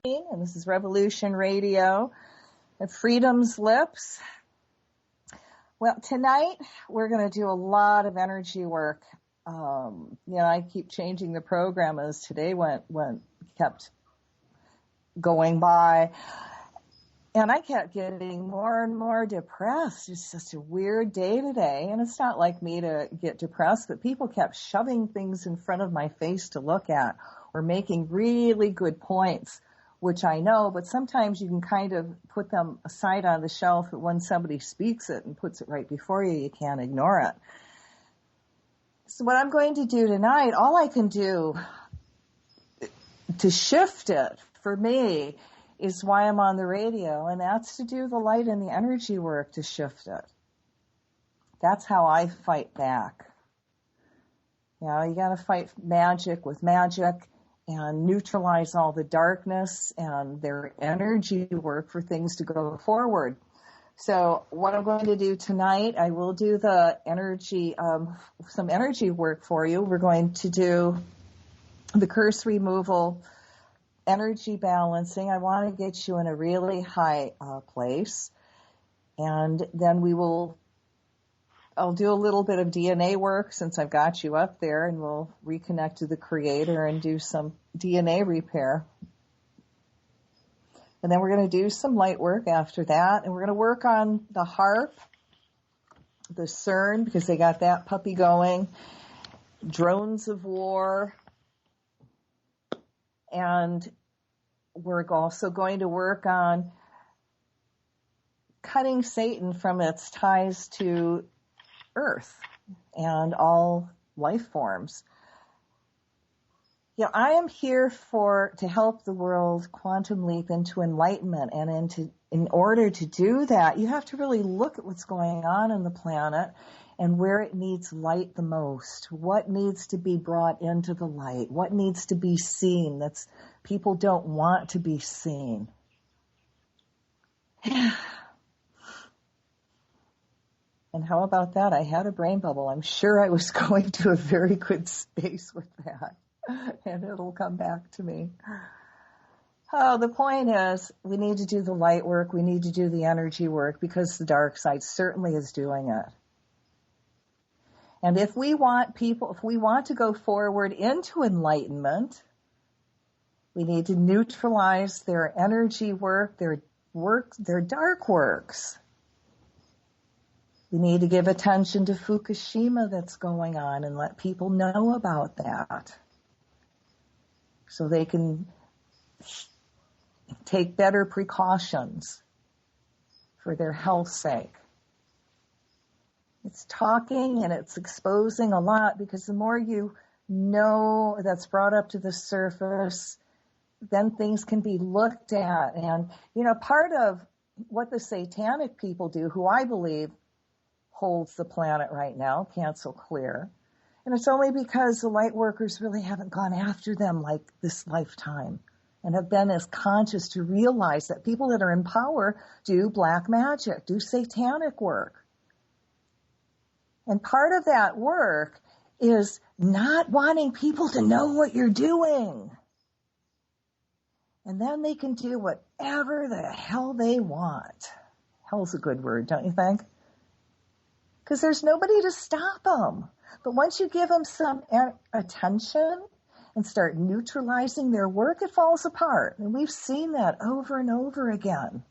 and this is Revolution Radio at Freedom's Lips. Well, tonight we're going to do a lot of energy work. I keep changing the program as today kept going by. And I kept getting more and more depressed. It's just a weird day today. And it's not like me to get depressed, but people kept shoving things in front of my face to look at or making really good points, which I know, but sometimes you can kind of put them aside on the shelf, but when somebody speaks it and puts it right before you, you can't ignore it. So what I'm going to do tonight, all I can do to shift it for me is why I'm on the radio, and that's to do the light and the energy work to shift it. That's how I fight back. You got to fight magic with magic and neutralize all the darkness and their energy work for things to go forward. So what I'm going to do tonight, I will do the energy, some energy work for you. We're going to do the curse removal, energy balancing. I want to get you in a really high place. And then I'll do a little bit of DNA work since I've got you up there, and we'll reconnect to the Creator and do some DNA repair. And then we're going to do some light work after that, and we're going to work on the harp, the CERN, because they got that puppy going, drones of war, and we're also going to work on cutting Satan from its ties to Earth and all life forms. I am here to help the world quantum leap into enlightenment, and in order to do that, you have to really look at what's going on in the planet and where it needs light the most. What needs to be brought into the light? What needs to be seen that's people don't want to be seen? And how about that? I had a brain bubble. I'm sure I was going to a very good space with that. And it'll come back to me. Oh, the point is, we need to do the light work. We need to do the energy work because the dark side certainly is doing it. And if we want to go forward into enlightenment, we need to neutralize their energy work, their dark works. We need to give attention to Fukushima that's going on and let people know about that so they can take better precautions for their health's sake. It's talking and it's exposing a lot, because the more you know that's brought up to the surface, then things can be looked at. And, part of what the Satanic people do, who I believe holds the planet right now, cancel clear, and it's only because the light workers really haven't gone after them like this lifetime and have been as conscious to realize that people that are in power do black magic, do satanic work. And part of that work is not wanting people to know what you're doing. And then they can do whatever the hell they want. Hell's a good word, don't you think? Because there's nobody to stop them. But once you give them some attention and start neutralizing their work, it falls apart. And we've seen that over and over again.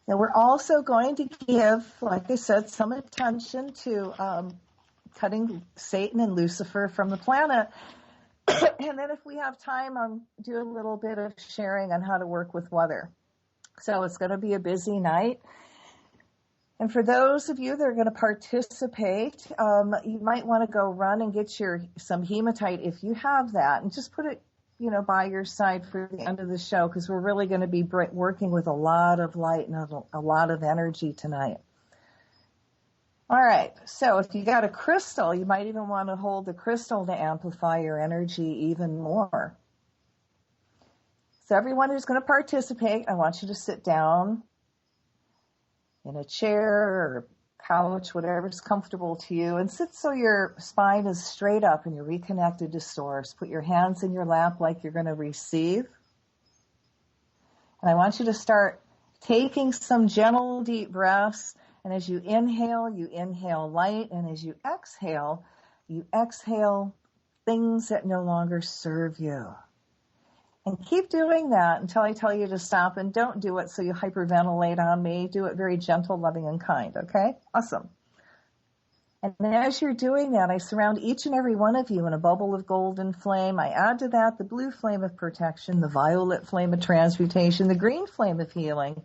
Now, we're also going to give, like I said, some attention to cutting Satan and Lucifer from the planet. And then if we have time, I'll do a little bit of sharing on how to work with weather. So it's going to be a busy night. And for those of you that are going to participate, you might want to go run and get some hematite if you have that, and just put it, by your side for the end of the show, because we're really going to be working with a lot of light and a lot of energy tonight. All right. So if you got a crystal, you might even want to hold the crystal to amplify your energy even more. So everyone who's going to participate, I want you to sit down in a chair or couch, whatever's comfortable to you, and sit so your spine is straight up and you're reconnected to source. Put your hands in your lap like you're going to receive. And I want you to start taking some gentle, deep breaths. And as you inhale light. And as you exhale things that no longer serve you. And keep doing that until I tell you to stop, and don't do it so you hyperventilate on me. Do it very gentle, loving, and kind, okay? Awesome. And as you're doing that, I surround each and every one of you in a bubble of golden flame. I add to that the blue flame of protection, the violet flame of transmutation, the green flame of healing.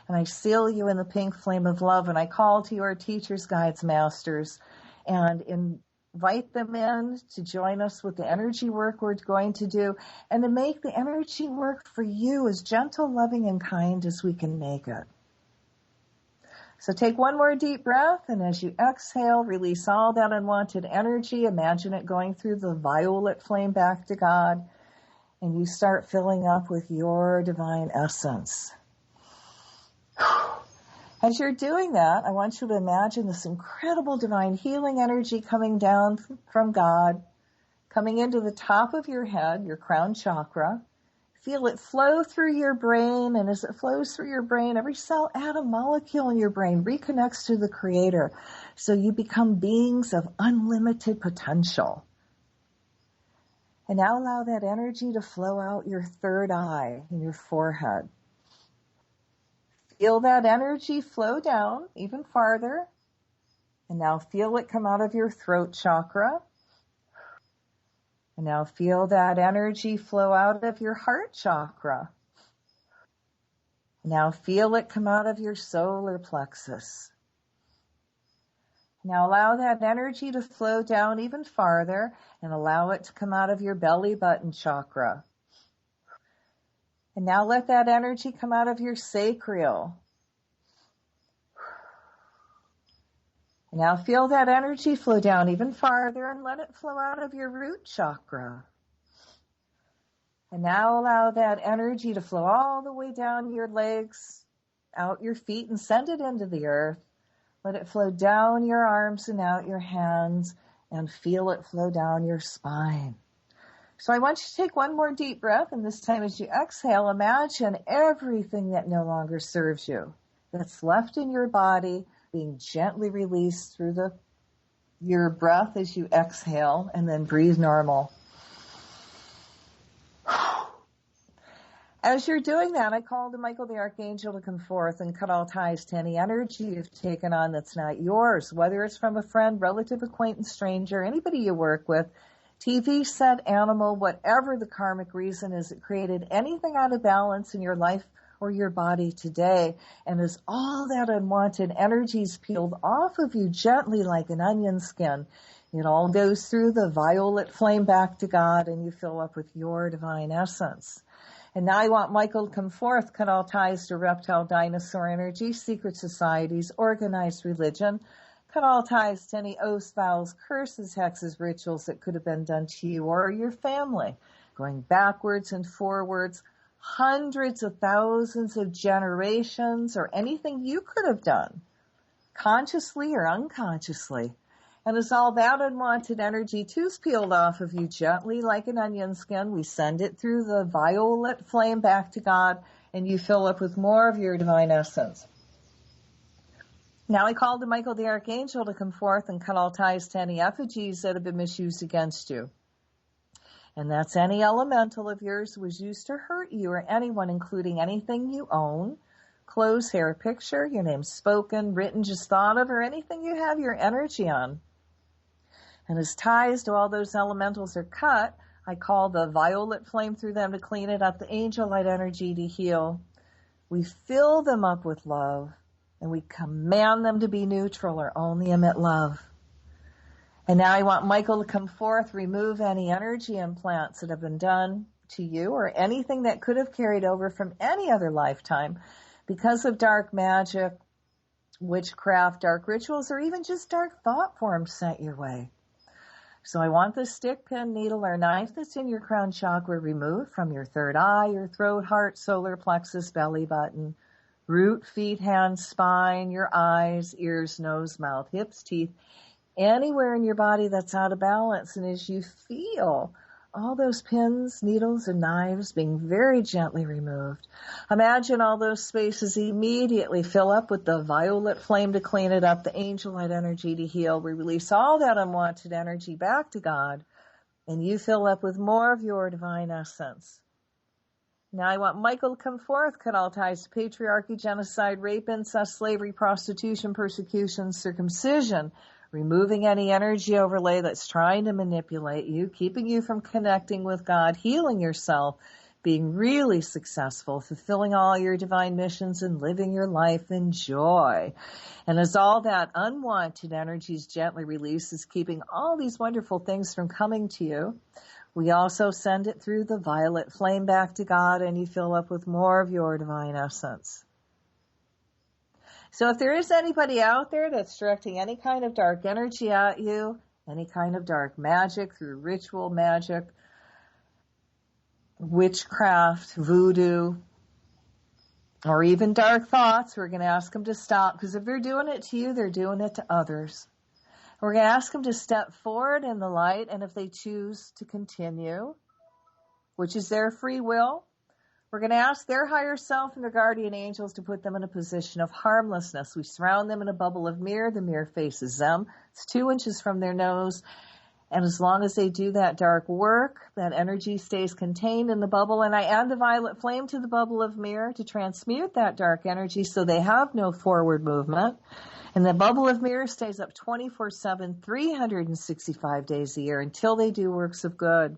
And I seal you in the pink flame of love. And I call to your teachers, guides, masters, and invite them in to join us with the energy work we're going to do, and to make the energy work for you as gentle, loving, and kind as we can make it. So take one more deep breath, and as you exhale, release all that unwanted energy. Imagine it going through the violet flame back to God, and you start filling up with your divine essence. As you're doing that, I want you to imagine this incredible divine healing energy coming down from God, coming into the top of your head, your crown chakra. Feel it flow through your brain, and as it flows through your brain, every cell, atom, molecule in your brain reconnects to the Creator, so you become beings of unlimited potential. And now allow that energy to flow out your third eye in your forehead. Feel that energy flow down even farther. And now feel it come out of your throat chakra. And now feel that energy flow out of your heart chakra. Now feel it come out of your solar plexus. Now allow that energy to flow down even farther, and allow it to come out of your belly button chakra. And now let that energy come out of your sacral. And now feel that energy flow down even farther, and let it flow out of your root chakra. And now allow that energy to flow all the way down your legs, out your feet, and send it into the earth. Let it flow down your arms and out your hands, and feel it flow down your spine. So I want you to take one more deep breath, and this time as you exhale, imagine everything that no longer serves you, that's left in your body, being gently released through your breath as you exhale, and then breathe normal. As you're doing that, I call to Michael the Archangel to come forth and cut all ties to any energy you've taken on that's not yours, whether it's from a friend, relative, acquaintance, stranger, anybody you work with, TV set, animal, whatever the karmic reason is that created anything out of balance in your life or your body today. And as all that unwanted energy is peeled off of you gently like an onion skin, it all goes through the violet flame back to God, and you fill up with your divine essence. And now I want Michael to come forth, cut all ties to reptile, dinosaur energy, secret societies, organized religion, cut all ties to any oaths, vows, curses, hexes, rituals that could have been done to you or your family, going backwards and forwards, hundreds of thousands of generations, or anything you could have done, consciously or unconsciously. And as all that unwanted energy too is peeled off of you gently like an onion skin, we send it through the violet flame back to God, and you fill up with more of your divine essence. Now I call to Michael the Archangel to come forth and cut all ties to any effigies that have been misused against you. And that's any elemental of yours who was used to hurt you or anyone, including anything you own, clothes, hair, picture, your name spoken, written, just thought of, or anything you have your energy on. And as ties to all those elementals are cut, I call the violet flame through them to clean it up, the angel light energy to heal. We fill them up with love, and we command them to be neutral or only emit love. And now I want Michael to come forth, remove any energy implants that have been done to you or anything that could have carried over from any other lifetime because of dark magic, witchcraft, dark rituals, or even just dark thought forms sent your way. So I want the stick, pin, needle, or knife that's in your crown chakra removed from your third eye, your throat, heart, solar plexus, belly button, root, feet, hands, spine, your eyes, ears, nose, mouth, hips, teeth, anywhere in your body that's out of balance. And as you feel all those pins, needles, and knives being very gently removed. Imagine all those spaces immediately fill up with the violet flame to clean it up, the angel light energy to heal. We release all that unwanted energy back to God, and you fill up with more of your divine essence. Now I want Michael to come forth, cut all ties to patriarchy, genocide, rape, incest, slavery, prostitution, persecution, circumcision, removing any energy overlay that's trying to manipulate you, keeping you from connecting with God, healing yourself, being really successful, fulfilling all your divine missions, and living your life in joy. And as all that unwanted energy is gently released, is keeping all these wonderful things from coming to you, we also send it through the violet flame back to God, and you fill up with more of your divine essence. So if there is anybody out there that's directing any kind of dark energy at you, any kind of dark magic through ritual magic, witchcraft, voodoo, or even dark thoughts, we're going to ask them to stop, because if they're doing it to you, they're doing it to others. We're going to ask them to step forward in the light, and if they choose to continue, which is their free will, we're going to ask their higher self and their guardian angels to put them in a position of harmlessness. We surround them in a bubble of mirror. The mirror faces them. It's 2 inches from their nose. And as long as they do that dark work, that energy stays contained in the bubble. And I add the violet flame to the bubble of mirror to transmute that dark energy so they have no forward movement. And the bubble of mirror stays up 24/7, 365 days a year until they do works of good.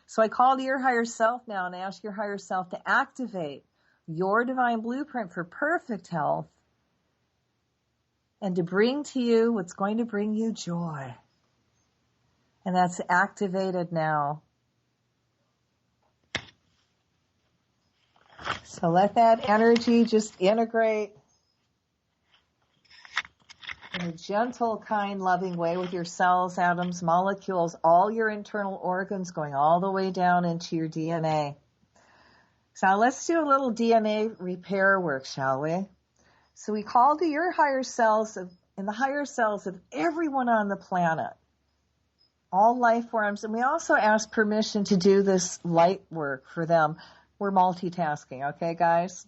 So I call to your higher self now and ask your higher self to activate your divine blueprint for perfect health and to bring to you what's going to bring you joy. And that's activated now. So let that energy just integrate in a gentle, kind, loving way with your cells, atoms, molecules, all your internal organs going all the way down into your DNA. So now let's do a little DNA repair work, shall we? So we call to your higher selves and the higher selves of everyone on the planet, all life forms, and we also ask permission to do this light work for them. We're multitasking, okay, guys?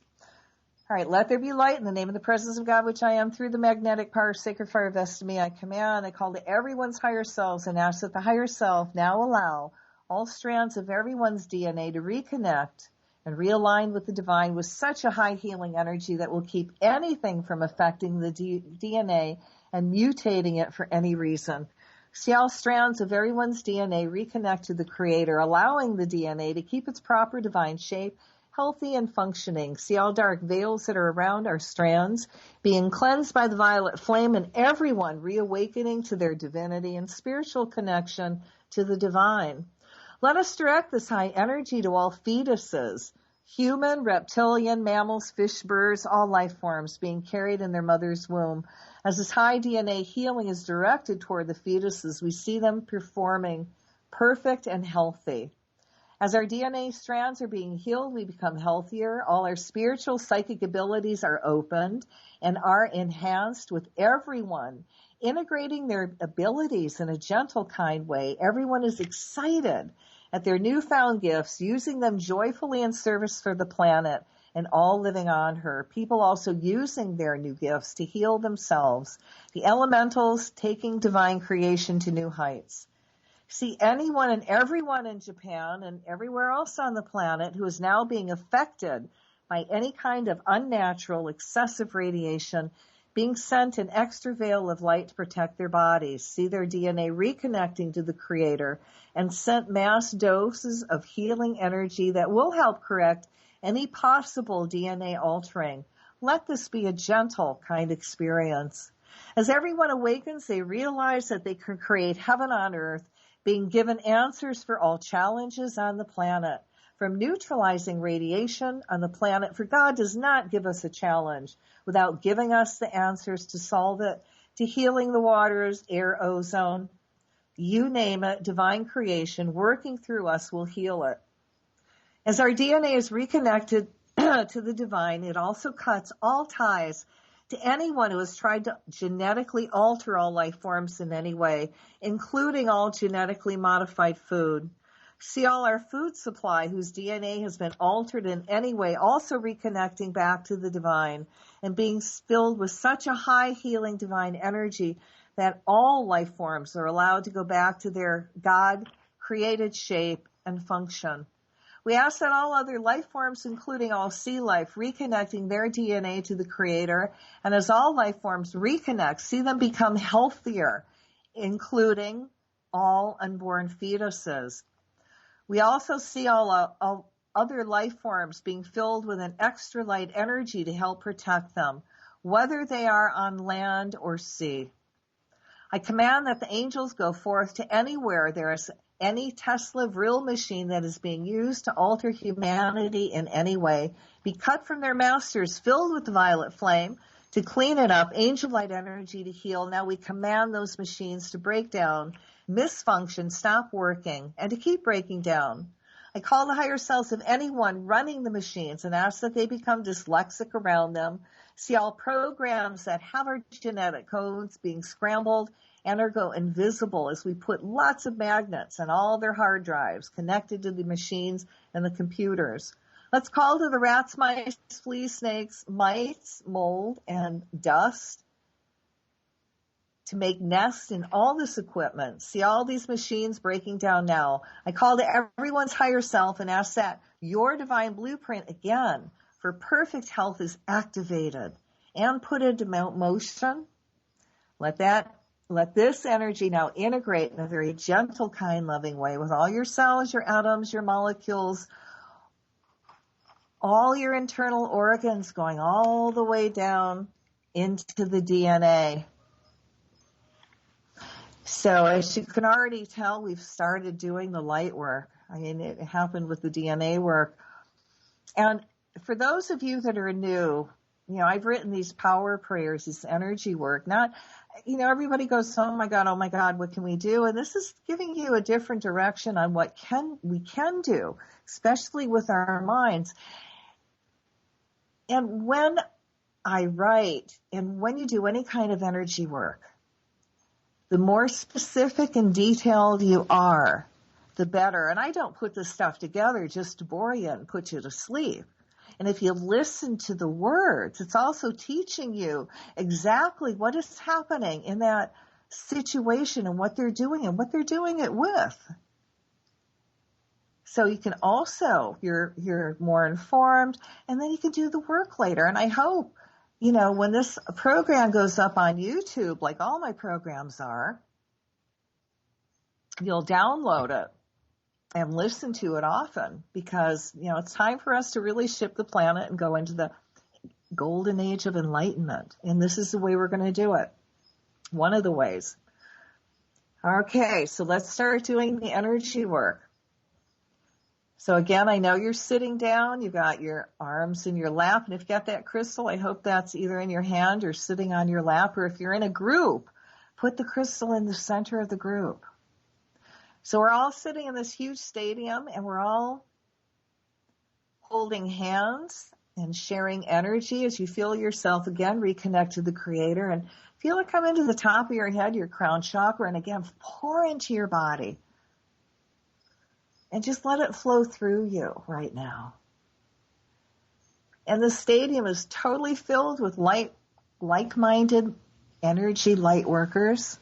All right, let there be light in the name of the presence of God, which I am, through the magnetic power, sacred fire vested in me. I command, I call to everyone's higher selves and ask that the higher self now allow all strands of everyone's DNA to reconnect and realign with the divine with such a high healing energy that will keep anything from affecting the DNA and mutating it for any reason. See all strands of everyone's DNA reconnect to the Creator, allowing the DNA to keep its proper divine shape, healthy and functioning. See all dark veils that are around our strands being cleansed by the violet flame, and everyone reawakening to their divinity and spiritual connection to the divine. Let us direct this high energy to all fetuses, human, reptilian, mammals, fish, birds, all life forms being carried in their mother's womb. As this high DNA healing is directed toward the fetuses, we see them performing perfect and healthy. As our DNA strands are being healed, we become healthier. All our spiritual, psychic abilities are opened and are enhanced with everyone integrating their abilities in a gentle, kind way. Everyone is excited at their newfound gifts, using them joyfully in service for the planet and all living on her. People also using their new gifts to heal themselves. The elementals taking divine creation to new heights. See anyone and everyone in Japan and everywhere else on the planet who is now being affected by any kind of unnatural, excessive radiation, being sent an extra veil of light to protect their bodies. See their DNA reconnecting to the Creator and sent mass doses of healing energy that will help correct any possible DNA altering. Let this be a gentle, kind experience. As everyone awakens, they realize that they can create heaven on earth, being given answers for all challenges on the planet, from neutralizing radiation on the planet, for God does not give us a challenge without giving us the answers to solve it, to healing the waters, air, ozone, you name it, divine creation working through us will heal it. As our DNA is reconnected to the divine, it also cuts all ties to anyone who has tried to genetically alter all life forms in any way, including all genetically modified food. See all our food supply whose DNA has been altered in any way, also reconnecting back to the divine and being filled with such a high healing divine energy that all life forms are allowed to go back to their God-created shape and function. We ask that all other life forms, including all sea life, reconnecting their DNA to the Creator, and as all life forms reconnect, see them become healthier, including all unborn fetuses. We also see all other life forms being filled with an extra light energy to help protect them, whether they are on land or sea. I command that the angels go forth to anywhere there is any Tesla vril machine that is being used to alter humanity in any way, be cut from their masters, filled with the violet flame, to clean it up, angel light energy to heal. Now we command those machines to break down, misfunction, stop working, and to keep breaking down. I call the higher selves of anyone running the machines and ask that they become dyslexic around them. See all programs that have our genetic codes being scrambled and or go invisible as we put lots of magnets on all their hard drives connected to the machines and the computers. Let's call to the rats, mice, fleas, snakes, mites, mold, and dust to make nests in all this equipment. See all these machines breaking down now. I call to everyone's higher self and ask that your divine blueprint again for perfect health is activated and put into motion. Let this energy now integrate in a very gentle, kind, loving way with all your cells, your atoms, your molecules, all your internal organs going all the way down into the DNA. So as you can already tell, we've started doing the light work. I mean, it happened with the DNA work. And for those of you that are new, I've written these power prayers, this energy work. Not, everybody goes, oh my God, what can we do? And this is giving you a different direction on what we can do, especially with our minds. And when I write, and when you do any kind of energy work, the more specific and detailed you are, the better. And I don't put this stuff together just to bore you and put you to sleep. And if you listen to the words, it's also teaching you exactly what is happening in that situation and what they're doing and what they're doing it with. So you can also, you're more informed, and then you can do the work later. And I hope, when this program goes up on YouTube, like all my programs are, you'll download it and listen to it often, because, it's time for us to really shift the planet and go into the golden age of enlightenment. And this is the way we're going to do it. One of the ways. Okay, so let's start doing the energy work. So again, I know you're sitting down, you've got your arms in your lap, and if you've got that crystal, I hope that's either in your hand or sitting on your lap, or if you're in a group, put the crystal in the center of the group. So we're all sitting in this huge stadium, and we're all holding hands and sharing energy as you feel yourself again reconnect to the Creator, and feel it come into the top of your head, your crown chakra, and again pour into your body. And just let it flow through you right now. And the stadium is totally filled with like-minded energy light workers.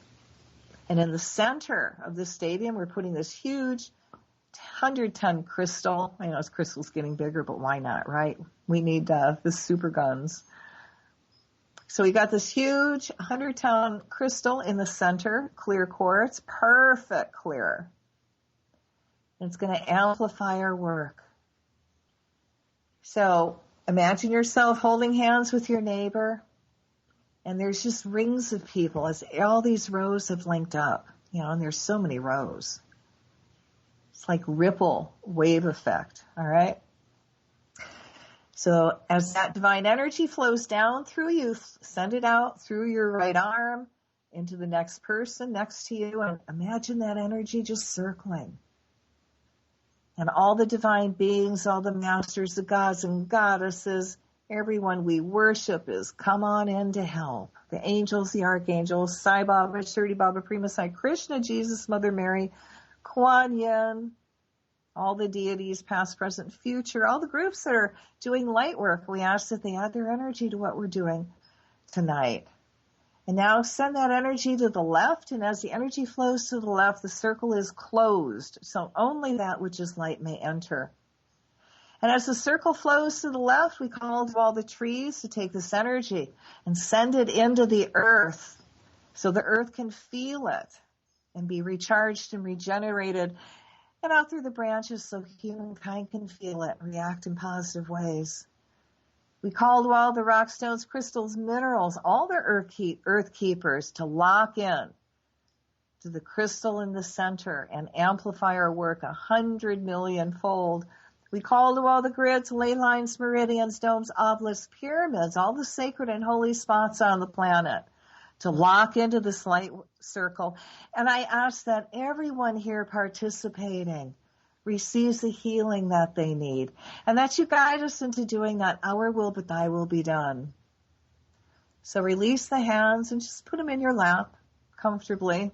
And in the center of the stadium, we're putting this huge 100-ton crystal. I know this crystal's getting bigger, but why not, right? We need the super guns. So we got this huge 100-ton crystal in the center, clear quartz, perfect clear. It's going to amplify our work. So imagine yourself holding hands with your neighbor, and there's just rings of people as all these rows have linked up, and there's so many rows. It's like ripple wave effect, all right? So as that divine energy flows down through you, send it out through your right arm into the next person next to you, and imagine that energy just circling. And all the divine beings, all the masters, the gods and goddesses, everyone we worship is come on in to help. The angels, the archangels, Sai Baba, Shirdi Baba, Prima Sai, Krishna, Jesus, Mother Mary, Kuan Yin, all the deities, past, present, future, all the groups that are doing light work. We ask that they add their energy to what we're doing tonight. And now send that energy to the left, and as the energy flows to the left, the circle is closed, so only that which is light may enter. And as the circle flows to the left, we call to all the trees to take this energy and send it into the earth so the earth can feel it and be recharged and regenerated, and out through the branches so humankind can feel it, react in positive ways. We call to all the rock, stones, crystals, minerals, all the earth keepers to lock in to the crystal in the center and amplify our work 100 million fold. We call to all the grids, ley lines, meridians, domes, obelisks, pyramids, all the sacred and holy spots on the planet to lock into this light circle. And I ask that everyone here participating receives the healing that they need, and that you guide us into doing that. Our will, but thy will be done. So release the hands and just put them in your lap comfortably.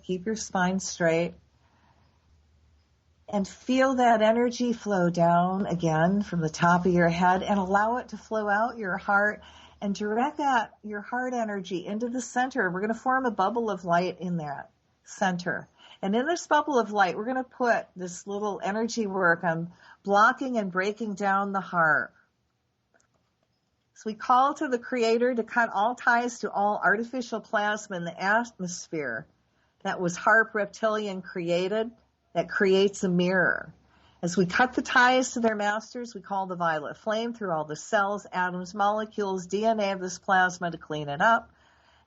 Keep your spine straight. And feel that energy flow down again from the top of your head, and allow it to flow out your heart, and direct your heart energy into the center. We're going to form a bubble of light in that center. And in this bubble of light, we're going to put this little energy work on blocking and breaking down the heart. So we call to the Creator to cut all ties to all artificial plasma in the atmosphere that was HARP reptilian created, that creates a mirror. As we cut the ties to their masters, we call the violet flame through all the cells, atoms, molecules, DNA of this plasma to clean it up.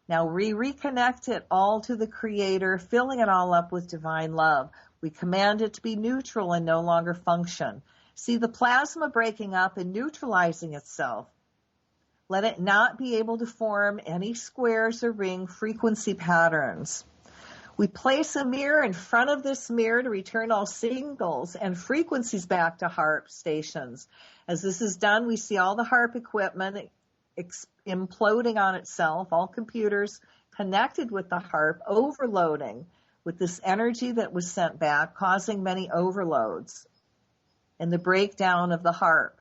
Now we reconnect it all to the Creator, filling it all up with divine love. We command it to be neutral and no longer function. See the plasma breaking up and neutralizing itself. Let it not be able to form any squares or ring frequency patterns. We place a mirror in front of this mirror to return all signals and frequencies back to HARP stations. As this is done, we see all the HARP equipment imploding on itself, all computers connected with the HARP overloading with this energy that was sent back, causing many overloads and the breakdown of the HARP.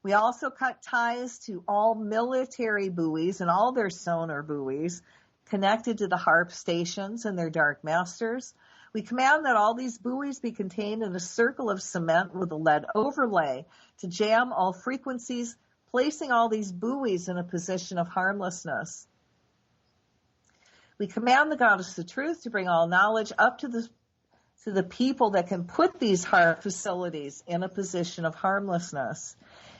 We also cut ties to all military buoys and all their sonar buoys connected to the HARP stations and their dark masters. We command that all these buoys be contained in a circle of cement with a lead overlay to jam all frequencies, placing all these buoys in a position of harmlessness. We command the Goddess of Truth to bring all knowledge up to the people that can put these HARP facilities in a position of harmlessness.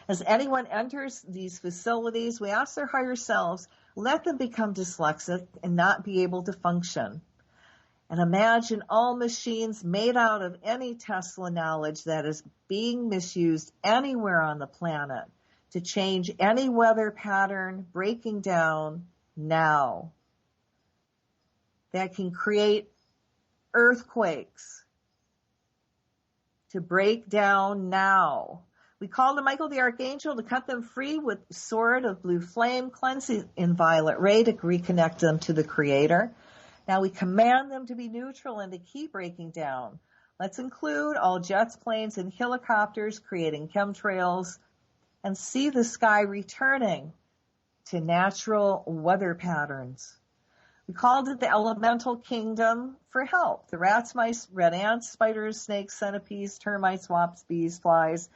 As anyone enters these facilities, we ask their higher selves, let them become dyslexic and not be able to function. And imagine all machines made out of any Tesla knowledge that is being misused anywhere on the planet to change any weather pattern, breaking down now. That can create earthquakes to break down now. We call to Michael the Archangel to cut them free with sword of blue flame, cleansing in violet ray to reconnect them to the Creator. Now we command them to be neutral and to keep breaking down. Let's include all jets, planes, and helicopters creating chemtrails, and see the sky returning to natural weather patterns. We called it the elemental kingdom for help. The rats, mice, red ants, spiders, snakes, centipedes, termites, wasps, bees, flies,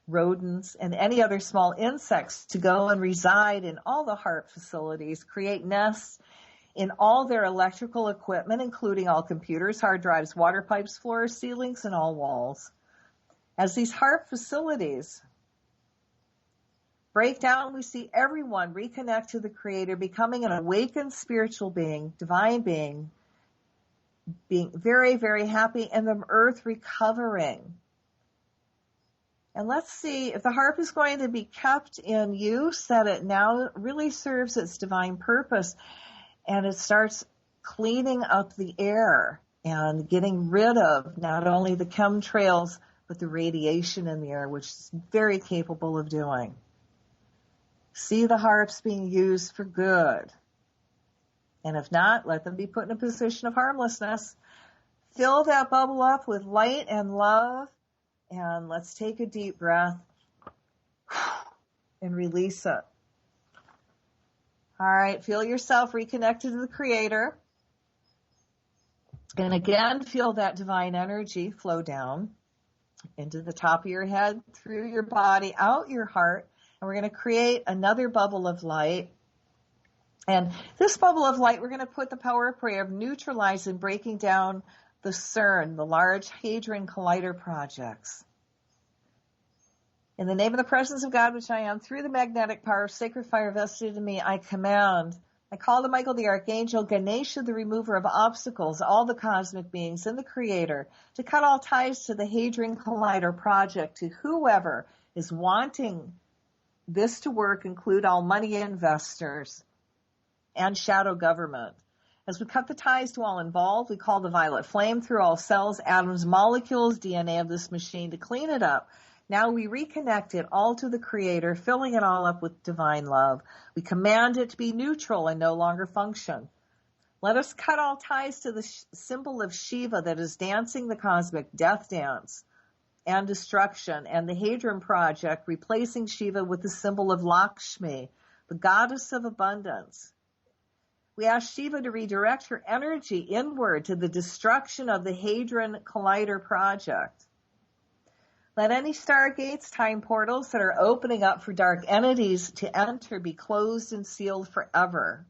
rodents, and any other small insects to go and reside in all the HARP facilities, create nests in all their electrical equipment, including all computers, hard drives, water pipes, floors, ceilings, and all walls. As these HARP facilities break down, we see everyone reconnect to the Creator, becoming an awakened spiritual being, divine being very, very happy, and the earth recovering. And let's see if the HARP is going to be kept in use, that it now really serves its divine purpose, and it starts cleaning up the air and getting rid of not only the chemtrails, but the radiation in the air, which is very capable of doing. See the HARPs being used for good. And if not, let them be put in a position of harmlessness. Fill that bubble up with light and love. And let's take a deep breath and release it. All right, feel yourself reconnected to the Creator. And again, feel that divine energy flow down into the top of your head, through your body, out your heart. And we're going to create another bubble of light. And this bubble of light, we're going to put the power of prayer of neutralizing and breaking down the CERN, the Large Hadron Collider projects. In the name of the presence of God, which I am, through the magnetic power of sacred fire vested in me, I command, I call to Michael the Archangel, Ganesha the remover of obstacles, all the cosmic beings and the Creator, to cut all ties to the Hadron Collider project, to whoever is wanting this to work, include all money investors and shadow government. As we cut the ties to all involved, we call the violet flame through all cells, atoms, molecules, DNA of this machine to clean it up. Now we reconnect it all to the Creator, filling it all up with divine love. We command it to be neutral and no longer function. Let us cut all ties to the symbol of Shiva that is dancing the cosmic death dance and destruction, and the Hadron project, replacing Shiva with the symbol of Lakshmi, the goddess of abundance. We ask Shiva to redirect her energy inward to the destruction of the Hadron Collider project. Let any stargates, time portals that are opening up for dark entities to enter be closed and sealed forever.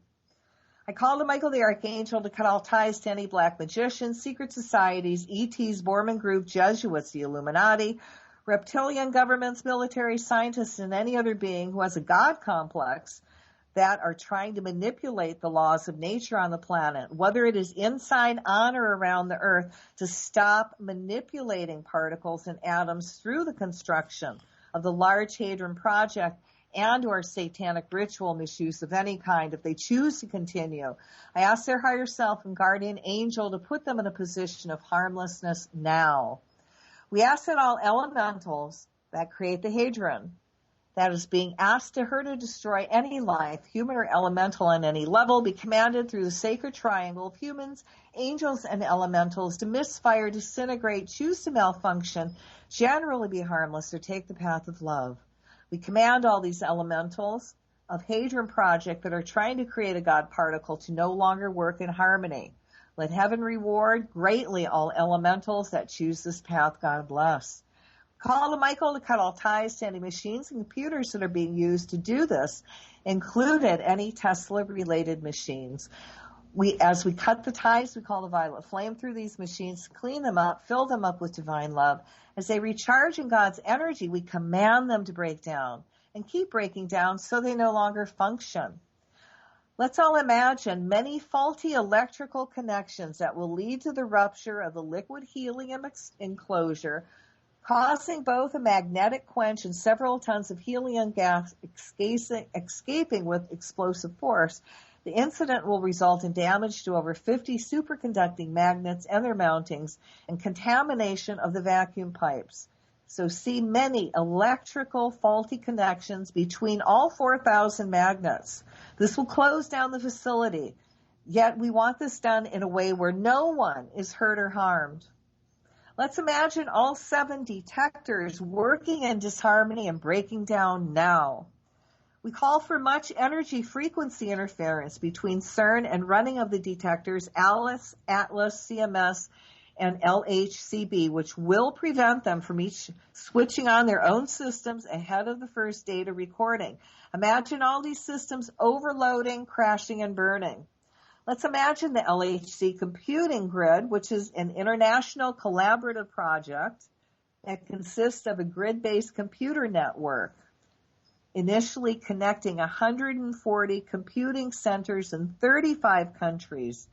I call to Michael the Archangel to cut all ties to any black magicians, secret societies, ETs, Mormon group, Jesuits, the Illuminati, reptilian governments, military, scientists, and any other being who has a God complex that are trying to manipulate the laws of nature on the planet, whether it is inside, on, or around the earth, to stop manipulating particles and atoms through the construction of the Large Hadron Project and or satanic ritual misuse of any kind if they choose to continue. I ask their higher self and guardian angel to put them in a position of harmlessness now. We ask that all elementals that create the Hadron, that is being asked to her to destroy any life, human or elemental on any level, be commanded through the sacred triangle of humans, angels, and elementals to misfire, disintegrate, choose to malfunction, generally be harmless, or take the path of love. We command all these elementals of Hadron Project that are trying to create a God particle to no longer work in harmony. Let heaven reward greatly all elementals that choose this path. God bless. Call to Michael to cut all ties to any machines and computers that are being used to do this, included any Tesla-related machines. As we cut the ties, we call the violet flame through these machines, clean them up, fill them up with divine love. As they recharge in God's energy, we command them to break down and keep breaking down so they no longer function. Let's all imagine many faulty electrical connections that will lead to the rupture of the liquid helium enclosure, causing both a magnetic quench and several tons of helium gas escaping with explosive force. The incident will result in damage to over 50 superconducting magnets and their mountings and contamination of the vacuum pipes. So see many electrical faulty connections between all 4,000 magnets. This will close down the facility. Yet we want this done in a way where no one is hurt or harmed. Let's imagine all 7 detectors working in disharmony and breaking down now. We call for much energy frequency interference between CERN and running of the detectors ALICE, ATLAS, CMS, and LHCb, which will prevent them from each switching on their own systems ahead of the first data recording. Imagine all these systems overloading, crashing, and burning. Let's imagine the LHC computing grid, which is an international collaborative project that consists of a grid-based computer network, initially connecting 140 computing centers in 35 countries,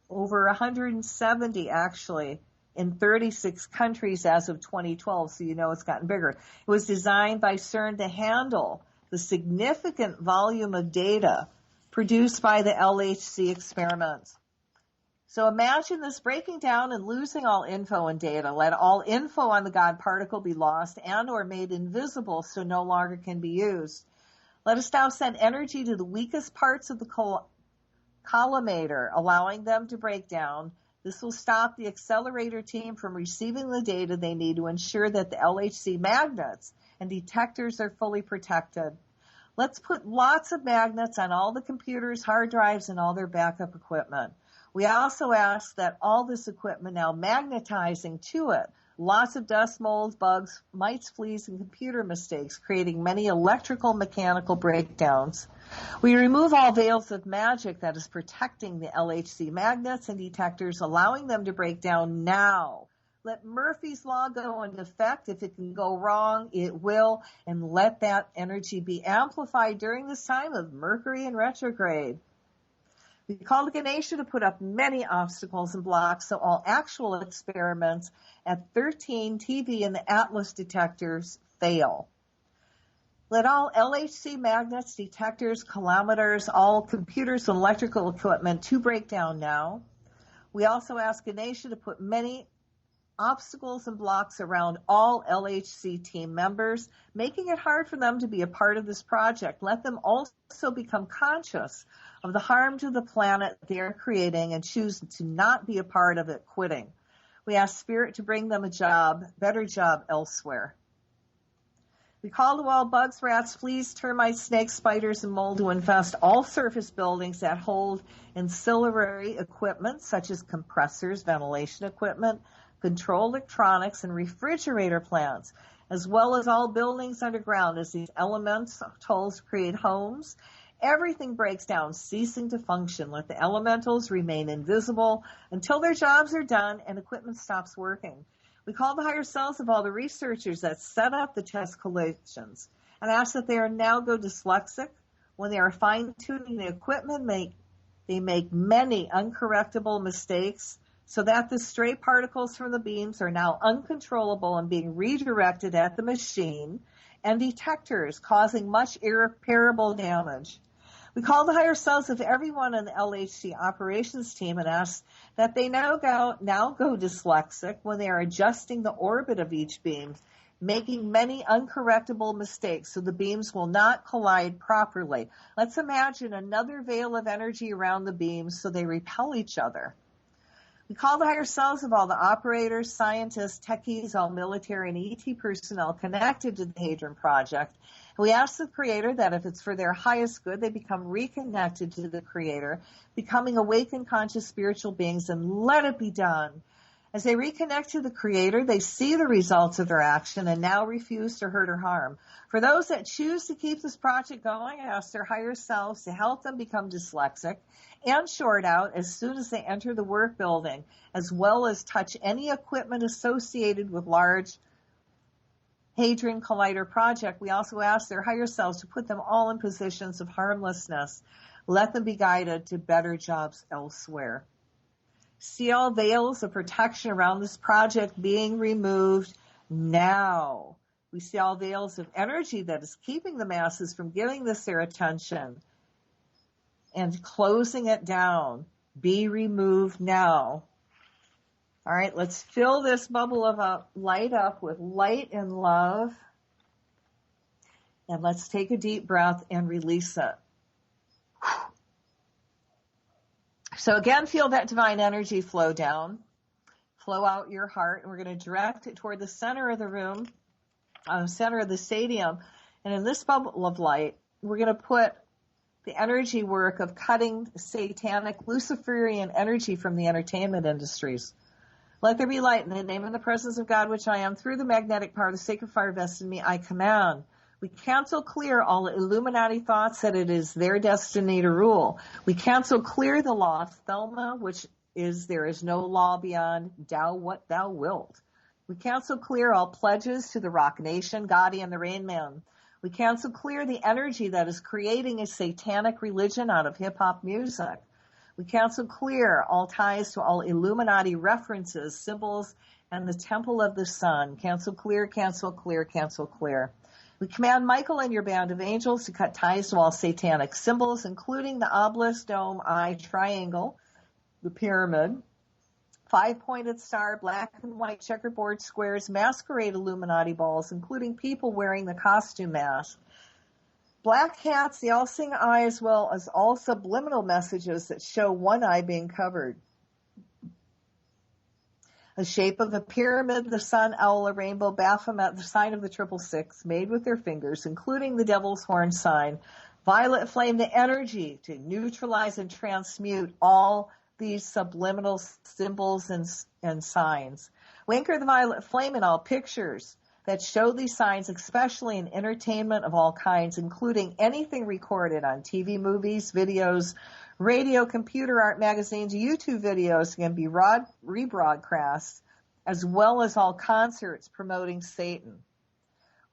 over 170 actually in 36 countries as of 2012, so you know it's gotten bigger. It was designed by CERN to handle the significant volume of data produced by the LHC experiments. So imagine this breaking down and losing all info and data. Let all info on the God particle be lost and or made invisible so no longer can be used. Let us now send energy to the weakest parts of the collimator, allowing them to break down, This will stop the accelerator team from receiving the data they need to ensure that the LHC magnets and detectors are fully protected. Let's put lots of magnets on all the computers, hard drives, and all their backup equipment. We also ask that all this equipment now magnetizing to it. Lots of dust, molds, bugs, mites, fleas, and computer mistakes, creating many electrical, mechanical breakdowns. We remove all veils of magic that is protecting the LHC magnets and detectors, allowing them to break down now. Let Murphy's Law go into effect. If it can go wrong, it will, and let that energy be amplified during this time of Mercury in retrograde. We called Ganesha to put up many obstacles and blocks so all actual experiments at 13 TV and the Atlas detectors fail. Let all LHC magnets, detectors, kilometers, all computers and electrical equipment to break down now. We also ask Ganesha to put many obstacles and blocks around all LHC team members, making it hard for them to be a part of this project. Let them also become conscious of the harm to the planet they're creating and choose to not be a part of it, quitting. We ask Spirit to bring them a job, better job elsewhere. We call to all bugs, rats, fleas, termites, snakes, spiders, and mold to infest all surface buildings that hold ancillary equipment such as compressors, ventilation equipment, control electronics, and refrigerator plants, as well as all buildings underground as these elementals create homes. Everything breaks down, ceasing to function. Let the elementals remain invisible until their jobs are done and equipment stops working. We call the higher selves of all the researchers that set up the test collections and ask that they are now go dyslexic. When they are fine-tuning the equipment, they make many uncorrectable mistakes so that the stray particles from the beams are now uncontrollable and being redirected at the machine and detectors, causing much irreparable damage. We call the higher selves of everyone in the LHC operations team and ask that they now go dyslexic when they are adjusting the orbit of each beam, making many uncorrectable mistakes so the beams will not collide properly. Let's imagine another veil of energy around the beams so they repel each other. We call the higher selves of all the operators, scientists, techies, all military and ET personnel connected to the Hadron Project. And we ask the Creator that if it's for their highest good, they become reconnected to the Creator, becoming awakened, conscious, spiritual beings, and let it be done. As they reconnect to the Creator, they see the results of their action and now refuse to hurt or harm. For those that choose to keep this project going, I ask their higher selves to help them become dyslexic and short out as soon as they enter the work building, as well as touch any equipment associated with large Hadron Collider project. We also ask their higher selves to put them all in positions of harmlessness. Let them be guided to better jobs elsewhere. See all veils of protection around this project being removed now. We see all veils of energy that is keeping the masses from giving this their attention and closing it down. Be removed now. All right, let's fill this bubble of light up with light and love. And let's take a deep breath and release it. So again, feel that divine energy flow down, flow out your heart, and we're going to direct it toward the center of the room, center of the stadium. And in this bubble of light, we're going to put the energy work of cutting satanic Luciferian energy from the entertainment industries. Let there be light in the name and the presence of God, which I am. Through the magnetic power of the sacred fire vested in me, I command. We cancel clear all Illuminati thoughts that it is their destiny to rule. We cancel clear the law of Thelma, which is there is no law beyond thou what thou wilt. We cancel clear all pledges to the Rock Nation, Gotti, and the Rain Man. We cancel clear the energy that is creating a satanic religion out of hip-hop music. We cancel clear all ties to all Illuminati references, symbols, and the Temple of the Sun. Cancel clear, cancel clear, cancel clear. We command Michael and your band of angels to cut ties to all satanic symbols, including the obelisk, dome, eye, triangle, the pyramid, five-pointed star, black and white checkerboard squares, masquerade Illuminati balls, including people wearing the costume mask, black hats, the all-seeing eye, as well as all subliminal messages that show one eye being covered. the shape of a pyramid, the sun, owl, a rainbow, Baphomet, the sign of the 666, made with their fingers, including the devil's horn sign, violet flame, the energy to neutralize and transmute all these subliminal symbols and signs. We anchor the violet flame in all pictures that show these signs, especially in entertainment of all kinds, including anything recorded on TV, movies, videos, radio, computer, art, magazines, YouTube videos can be rebroadcast, as well as all concerts promoting Satan.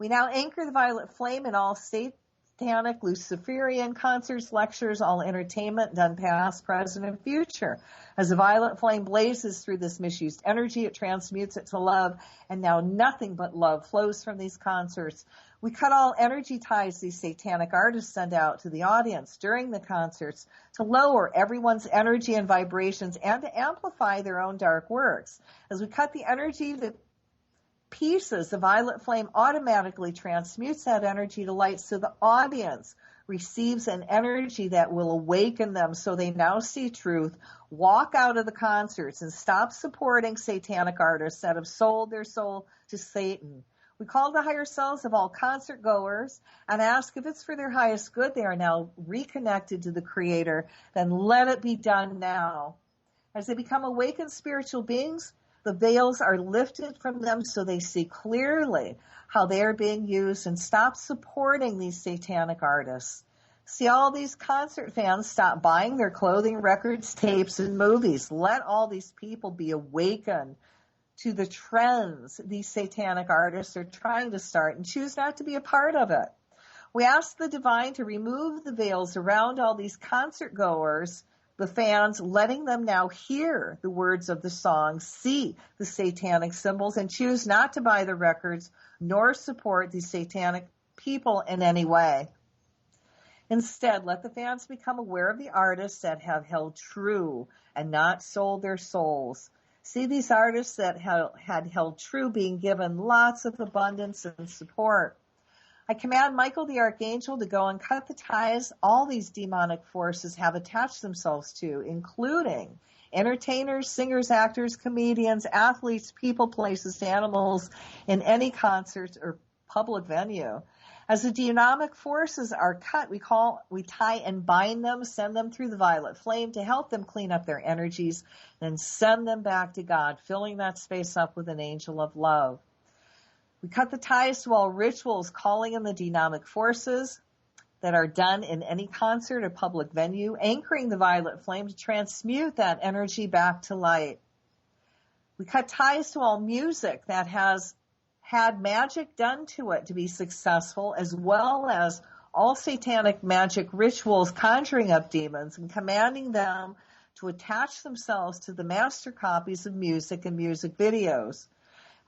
We now anchor the violet flame in all Satanic, Luciferian concerts, lectures, all entertainment done past, present, and future. As the violet flame blazes through this misused energy, it transmutes it to love, and now nothing but love flows from these concerts. We cut all energy ties these satanic artists send out to the audience during the concerts to lower everyone's energy and vibrations and to amplify their own dark works. As we cut the energy to pieces, the violet flame automatically transmutes that energy to light, so the audience receives an energy that will awaken them so they now see truth, walk out of the concerts, and stop supporting satanic artists that have sold their soul to Satan. We call the higher selves of all concert goers and ask if it's for their highest good. They are now reconnected to the Creator. Then let it be done now. As they become awakened spiritual beings, the veils are lifted from them so they see clearly how they are being used and stop supporting these satanic artists. See, all these concert fans stop buying their clothing, records, tapes, and movies. Let all these people be awakened to the trends these satanic artists are trying to start and choose not to be a part of it. We ask the divine to remove the veils around all these concert goers, the fans, letting them now hear the words of the song, see the satanic symbols, and choose not to buy the records nor support these satanic people in any way. Instead, let the fans become aware of the artists that have held true and not sold their souls. See these artists that had held true being given lots of abundance and support. I command Michael the Archangel to go and cut the ties all these demonic forces have attached themselves to, including entertainers, singers, actors, comedians, athletes, people, places, animals, in any concerts or public venue. As the demonic forces are cut, we tie and bind them, send them through the violet flame to help them clean up their energies, then send them back to God, filling that space up with an angel of love. We cut the ties to all rituals calling in the demonic forces that are done in any concert or public venue, anchoring the violet flame to transmute that energy back to light. We cut ties to all music that has had magic done to it to be successful, as well as all satanic magic rituals conjuring up demons and commanding them to attach themselves to the master copies of music and music videos.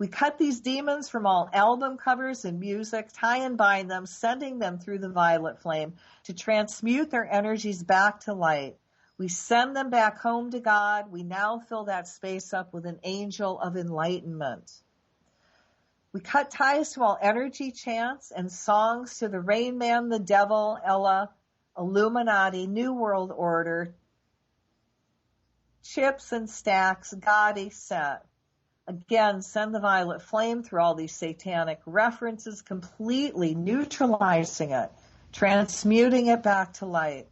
We cut these demons from all album covers and music, tie and bind them, sending them through the violet flame to transmute their energies back to light. We send them back home to God. We now fill that space up with an angel of enlightenment. We cut ties to all energy chants and songs to the Rain Man, the Devil, Ella, Illuminati, New World Order, Chips and Stacks, Gotti, Set. Again, send the violet flame through all these satanic references, completely neutralizing it, transmuting it back to light.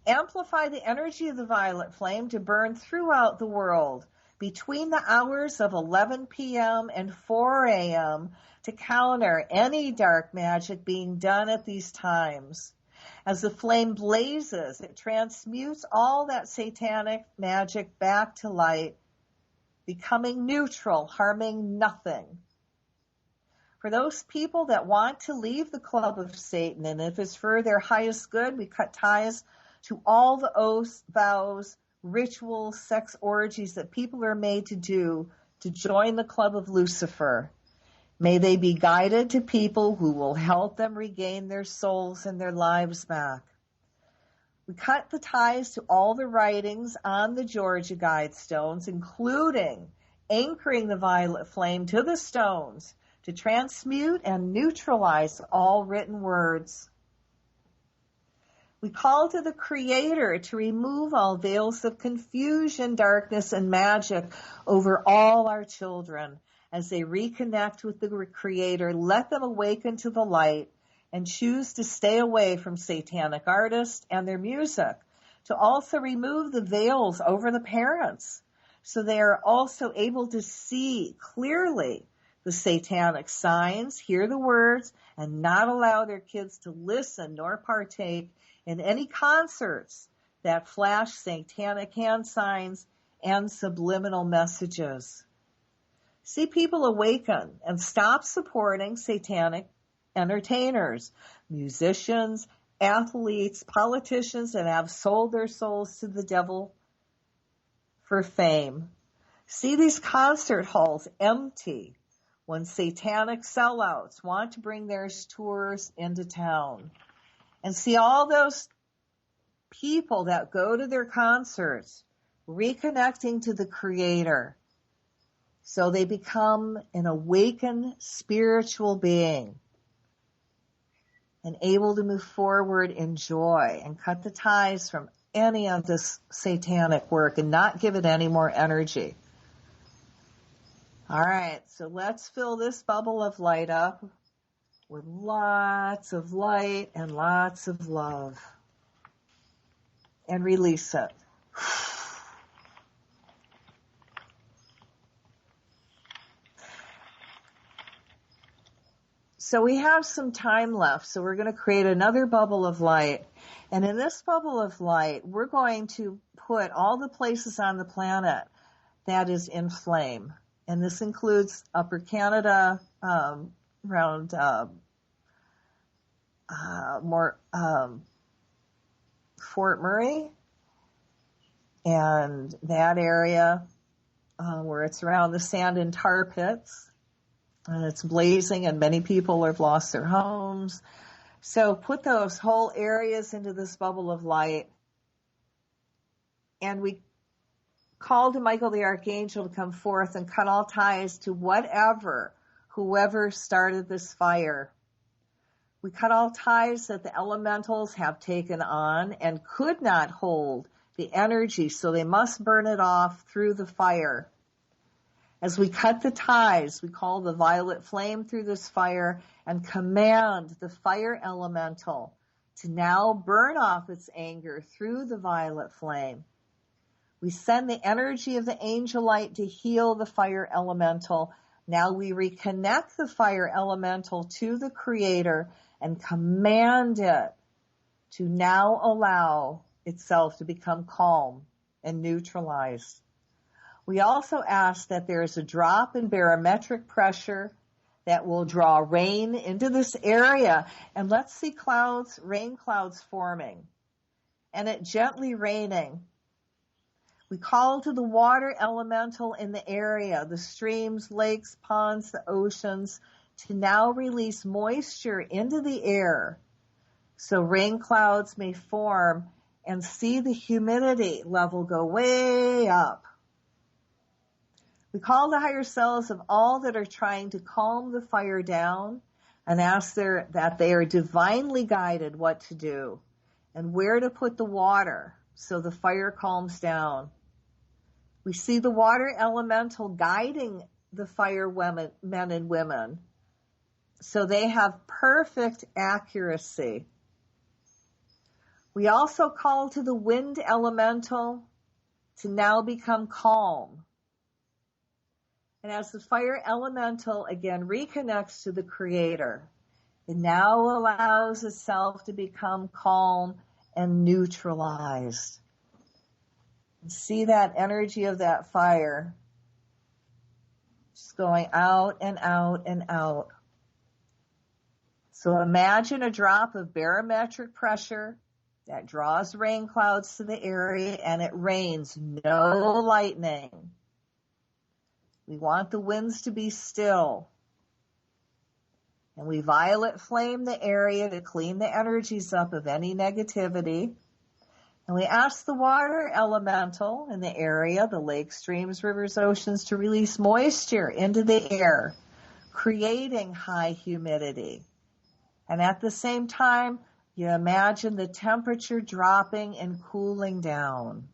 Amplify the energy of the violet flame to burn throughout the world between the hours of 11 p.m. and 4 a.m. to counter any dark magic being done at these times. As the flame blazes, it transmutes all that satanic magic back to light, becoming neutral, harming nothing. For those people that want to leave the club of Satan, and if it's for their highest good, we cut ties to all the oaths, vows, rituals, sex orgies that people are made to do to join the club of Lucifer. May they be guided to people who will help them regain their souls and their lives back. We cut the ties to all the writings on the Georgia Guide stones, including anchoring the violet flame to the stones to transmute and neutralize all written words. We call to the Creator to remove all veils of confusion, darkness, and magic over all our children. As they reconnect with the Creator, let them awaken to the light and choose to stay away from satanic artists and their music. To also remove the veils over the parents, so they are also able to see clearly the satanic signs, hear the words, and not allow their kids to listen nor partake in any concerts that flash satanic hand signs and subliminal messages. See people awaken and stop supporting satanic entertainers, musicians, athletes, politicians that have sold their souls to the devil for fame. See these concert halls empty when satanic sellouts want to bring their tours into town. And see all those people that go to their concerts reconnecting to the Creator, so they become an awakened spiritual being and able to move forward in joy and cut the ties from any of this satanic work and not give it any more energy. All right, so let's fill this bubble of light up with lots of light and lots of love. And release it. So we have some time left, so we're going to create another bubble of light. And in this bubble of light, we're going to put all the places on the planet that is in flame. And this includes Upper Canada, around Fort Murray, and that area where it's around the sand and tar pits. And it's blazing, and many people have lost their homes. So put those whole areas into this bubble of light. And we call to Michael the Archangel to come forth and cut all ties to whoever started this fire. We cut all ties that the elementals have taken on and could not hold the energy, so they must burn it off through the fire. As we cut the ties, we call the violet flame through this fire and command the fire elemental to now burn off its anger through the violet flame. We send the energy of the angel light to heal the fire elemental. Now we reconnect the fire elemental to the Creator and command it to now allow itself to become calm and neutralized. We also ask that there is a drop in barometric pressure that will draw rain into this area. And let's see rain clouds forming, and it gently raining. We call to the water elemental in the area, the streams, lakes, ponds, the oceans, to now release moisture into the air so rain clouds may form, and see the humidity level go way up. We call the higher selves of all that are trying to calm the fire down and ask that they are divinely guided what to do and where to put the water so the fire calms down. We see the water elemental guiding the fire men and women so they have perfect accuracy. We also call to the wind elemental to now become calm. And as the fire elemental again reconnects to the Creator, it now allows itself to become calm and neutralized. And see that energy of that fire just going out and out and out. So imagine a drop of barometric pressure that draws rain clouds to the area, and it rains, no lightning. We want the winds to be still. And we violet flame the area to clean the energies up of any negativity. And we ask the water elemental in the area, the lakes, streams, rivers, oceans, to release moisture into the air, creating high humidity. And at the same time, You imagine the temperature dropping and cooling down.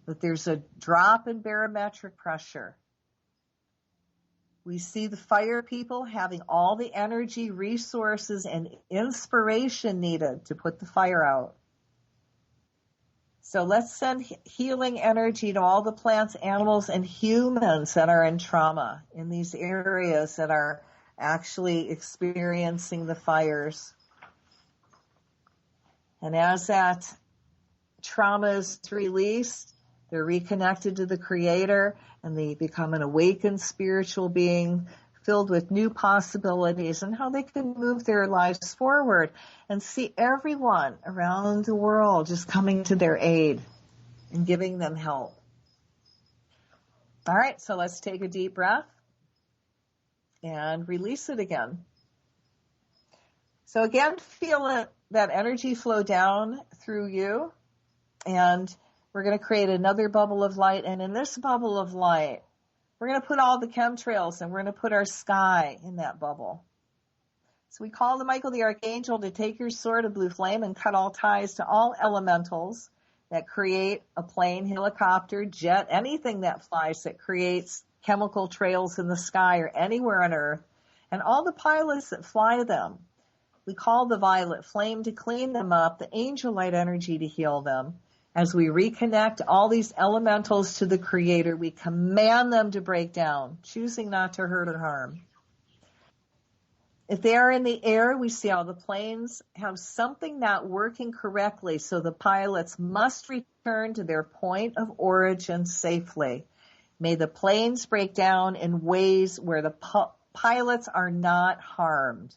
That there's a drop in barometric pressure. We see the fire people having all the energy, resources, and inspiration needed to put the fire out. So let's send healing energy to all the plants, animals, and humans that are in trauma in these areas that are actually experiencing the fires. And as that trauma is released, they're reconnected to the Creator, and they become an awakened spiritual being filled with new possibilities and how they can move their lives forward and see everyone around the world just coming to their aid and giving them help. All right, so let's take a deep breath and release it again. So again, feel that energy flow down through you, and we're going to create another bubble of light. And in this bubble of light, we're going to put all the chemtrails, and we're going to put our sky in that bubble. So we call the Michael the Archangel to take your sword of blue flame and cut all ties to all elementals that create a plane, helicopter, jet, anything that flies that creates chemical trails in the sky or anywhere on Earth, and all the pilots that fly them. We call the violet flame to clean them up, the angel light energy to heal them. As we reconnect all these elementals to the Creator, we command them to break down, choosing not to hurt or harm. If they are in the air, we see all the planes have something not working correctly, so the pilots must return to their point of origin safely. May the planes break down in ways where the pilots are not harmed.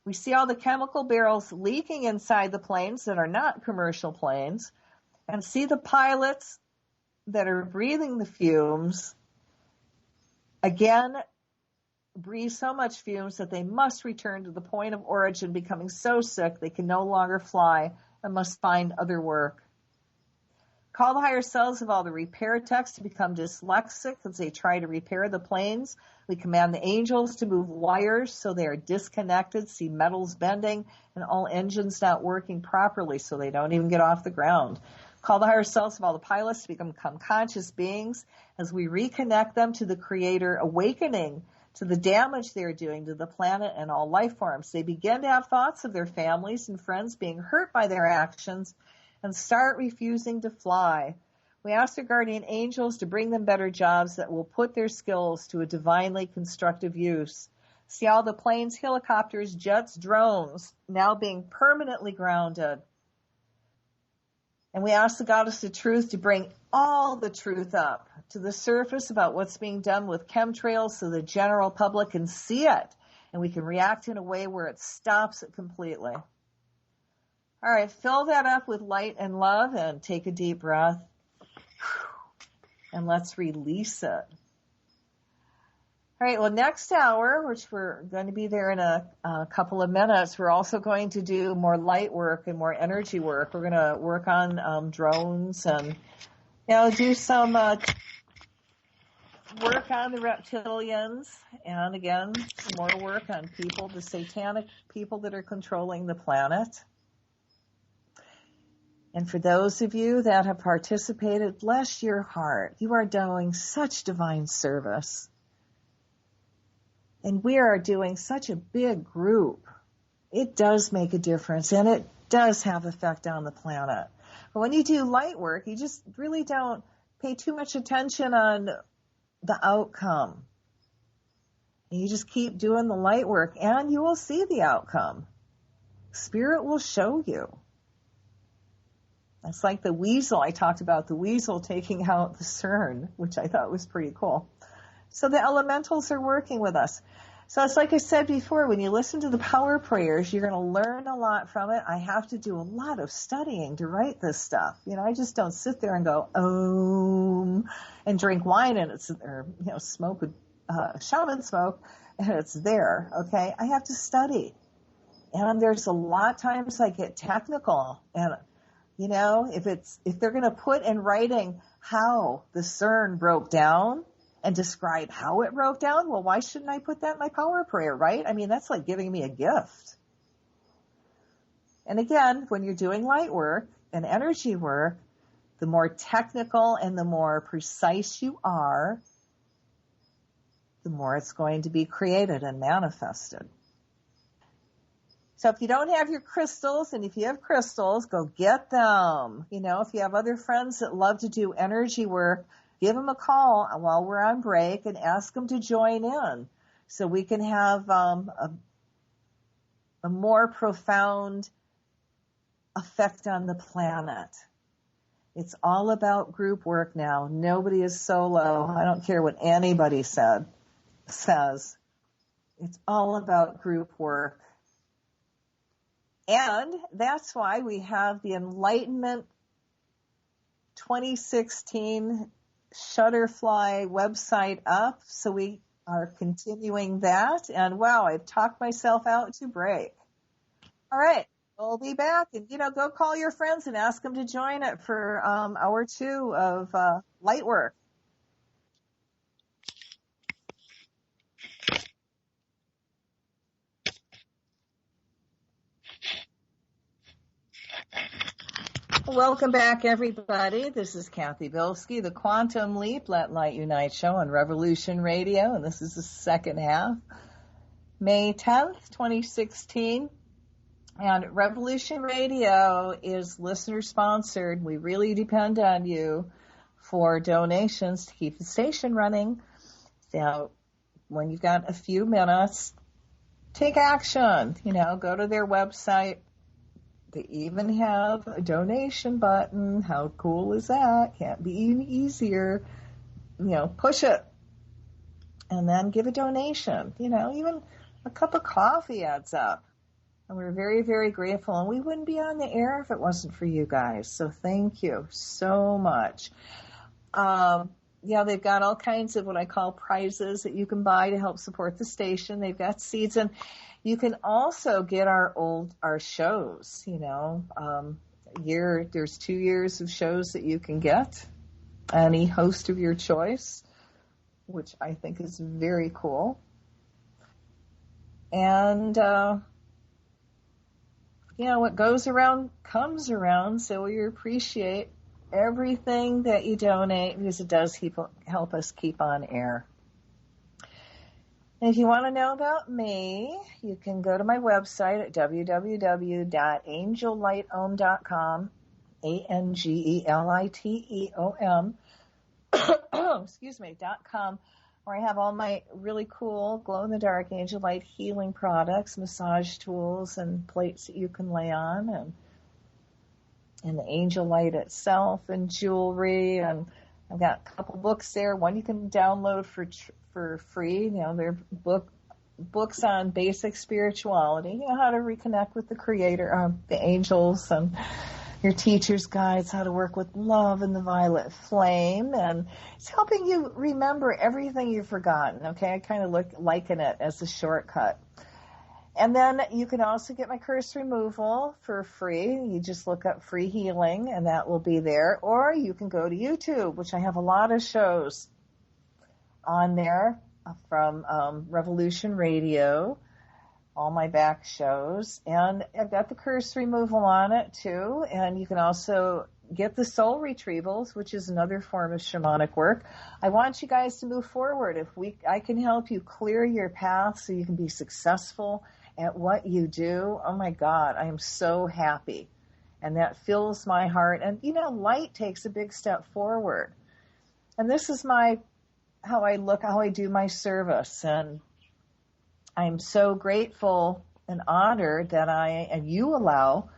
We see all the chemical barrels leaking inside the planes that are not commercial planes, and see the pilots that are breathing the fumes, again, breathe so much fumes that they must return to the point of origin, becoming so sick they can no longer fly and must find other work. Call the higher selves of all the repair techs to become dyslexic as they try to repair the planes. We command the angels to move wires so they are disconnected, see metals bending, and all engines not working properly so they don't even get off the ground. Call the higher selves of all the pilots to become conscious beings as we reconnect them to the Creator, awakening to the damage they are doing to the planet and all life forms. They begin to have thoughts of their families and friends being hurt by their actions and start refusing to fly. We ask their guardian angels to bring them better jobs that will put their skills to a divinely constructive use. See all the planes, helicopters, jets, drones now being permanently grounded. And we ask the Goddess of Truth to bring all the truth up to the surface about what's being done with chemtrails so the general public can see it and we can react in a way where it stops it completely. All right, fill that up with light and love and take a deep breath. And let's release it. All right, well, next hour, which we're going to be there in a couple of minutes, we're also going to do more light work and more energy work. We're going to work on drones and, do some work on the reptilians. And again, some more work on people, the satanic people that are controlling the planet. And for those of you that have participated, bless your heart. You are doing such divine service. And we are doing such a big group. It does make a difference, and it does have effect on the planet. But when you do light work, you just really don't pay too much attention on the outcome. And you just keep doing the light work, and you will see the outcome. Spirit will show you. It's like the weasel. I talked about the weasel taking out the CERN, which I thought was pretty cool. So the elementals are working with us. So it's like I said before, when you listen to the power prayers, you're going to learn a lot from it. I have to do a lot of studying to write this stuff. I just don't sit there and go, and drink wine and smoke with shaman smoke and it's there. Okay. I have to study. And there's a lot of times I get technical and, if they're going to put in writing how the CERN broke down, and describe how it broke down, well, why shouldn't I put that in my power prayer, right? I mean, that's like giving me a gift. And again, when you're doing light work and energy work, the more technical and the more precise you are, the more it's going to be created and manifested. So if you don't have your crystals, and if you have crystals, go get them. You know, if you have other friends that love to do energy work, give them a call while we're on break and ask them to join in so we can have a more profound effect on the planet. It's all about group work now. Nobody is solo. I don't care what anybody says. It's all about group work. And that's why we have the Enlightenment 2016 Shutterfly website up. So we are continuing that. And wow, I've talked myself out to break. All right. We'll be back. And, you know, go call your friends and ask them to join it for hour 2 of light work. Welcome back, everybody. This is Cathy Bilsky, the Quantum Leap, Let Light Unite show on Revolution Radio, and this is the second half, May 10th, 2016. And Revolution Radio is listener-sponsored. We really depend on you for donations to keep the station running. So when you've got a few minutes, take action. You know, go to their website. They even have a donation button. How cool is that? Can't be any easier. You know, push it. And then give a donation. You know, even a cup of coffee adds up. And we're very, very grateful. And we wouldn't be on the air if it wasn't for you guys. So thank you so much. Yeah, they've got all kinds of what I call prizes that you can buy to help support the station. They've got seeds, and you can also get our shows, you know, there's 2 years of shows that you can get, any host of your choice, which I think is very cool. And, you know, what goes around comes around, so we appreciate everything that you donate because it does help us keep on air. And if you want to know about me, you can go to my website at www.angelliteom.com, ANGELITEOM, excuse me, .com, where I have all my really cool glow-in-the-dark angel light healing products, massage tools, and plates that you can lay on, and the angel light itself, and jewelry, and I've got a couple books there. One you can download for free. You know, they're books on basic spirituality, you know, how to reconnect with the Creator, the angels, and your teacher's guides, how to work with love and the violet flame, and it's helping you remember everything you've forgotten. Okay, I kind of liken it as a shortcut. And then you can also get my curse removal for free. You just look up free healing, and that will be there. Or you can go to YouTube, which I have a lot of shows on there from Revolution Radio, all my back shows. And I've got the curse removal on it, too. And you can also get the soul retrievals, which is another form of shamanic work. I want you guys to move forward. I can help you clear your path so you can be successful at what you do. Oh my God, I am so happy. And that fills my heart. And, you know, light takes a big step forward. And this is how I do my service. And I'm so grateful and honored that you allow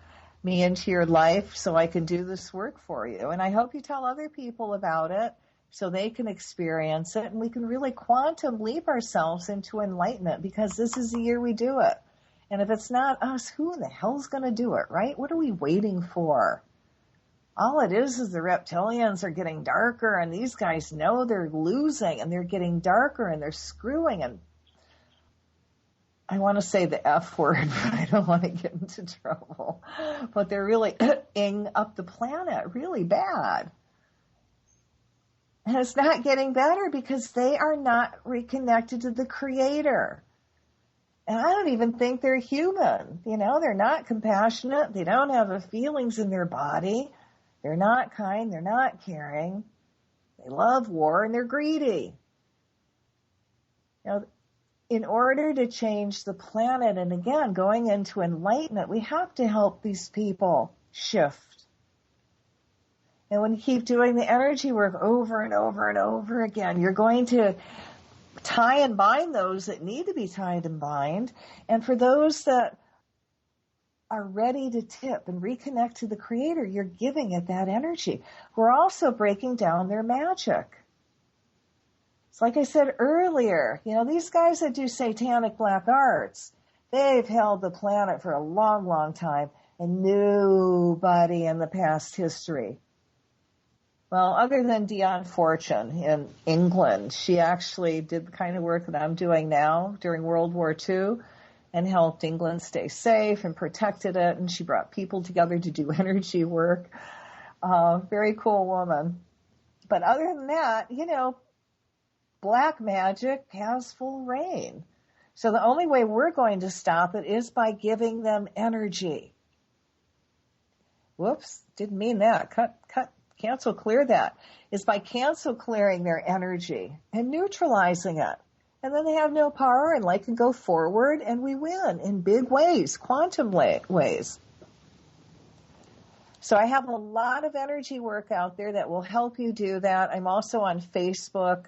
me into your life so I can do this work for you. And I hope you tell other people about it so they can experience it, and we can really quantum leap ourselves into enlightenment, because this is the year we do it. And if it's not us, who in the hell's going to do it, right? What are we waiting for? All it is the reptilians are getting darker, and these guys know they're losing, and they're getting darker, and they're screwing. And I want to say the F word, but I don't want to get into trouble. But they're really ing up the planet really bad. And it's not getting better because they are not reconnected to the Creator. And I don't even think they're human. They're not compassionate. They don't have feelings in their body. They're not kind. They're not caring. They love war and they're greedy. In order to change the planet, and again, going into enlightenment, we have to help these people shift. And when you keep doing the energy work over and over and over again, you're going to tie and bind those that need to be tied and bind. And for those that are ready to tip and reconnect to the Creator, you're giving it that energy. We're also breaking down their magic. It's like I said earlier, these guys that do satanic black arts, they've held the planet for a long, long time, and nobody in the past history. Well, other than Dion Fortune in England, she actually did the kind of work that I'm doing now during World War II and helped England stay safe and protected it, and she brought people together to do energy work. Very cool woman. But other than that, black magic has full reign. So the only way we're going to stop it is by giving them energy. Whoops, didn't mean that. Cut, cancel, clear that. Is by cancel clearing their energy and neutralizing it. And then they have no power and light can go forward and we win in big ways, quantum ways. So I have a lot of energy work out there that will help you do that. I'm also on Facebook,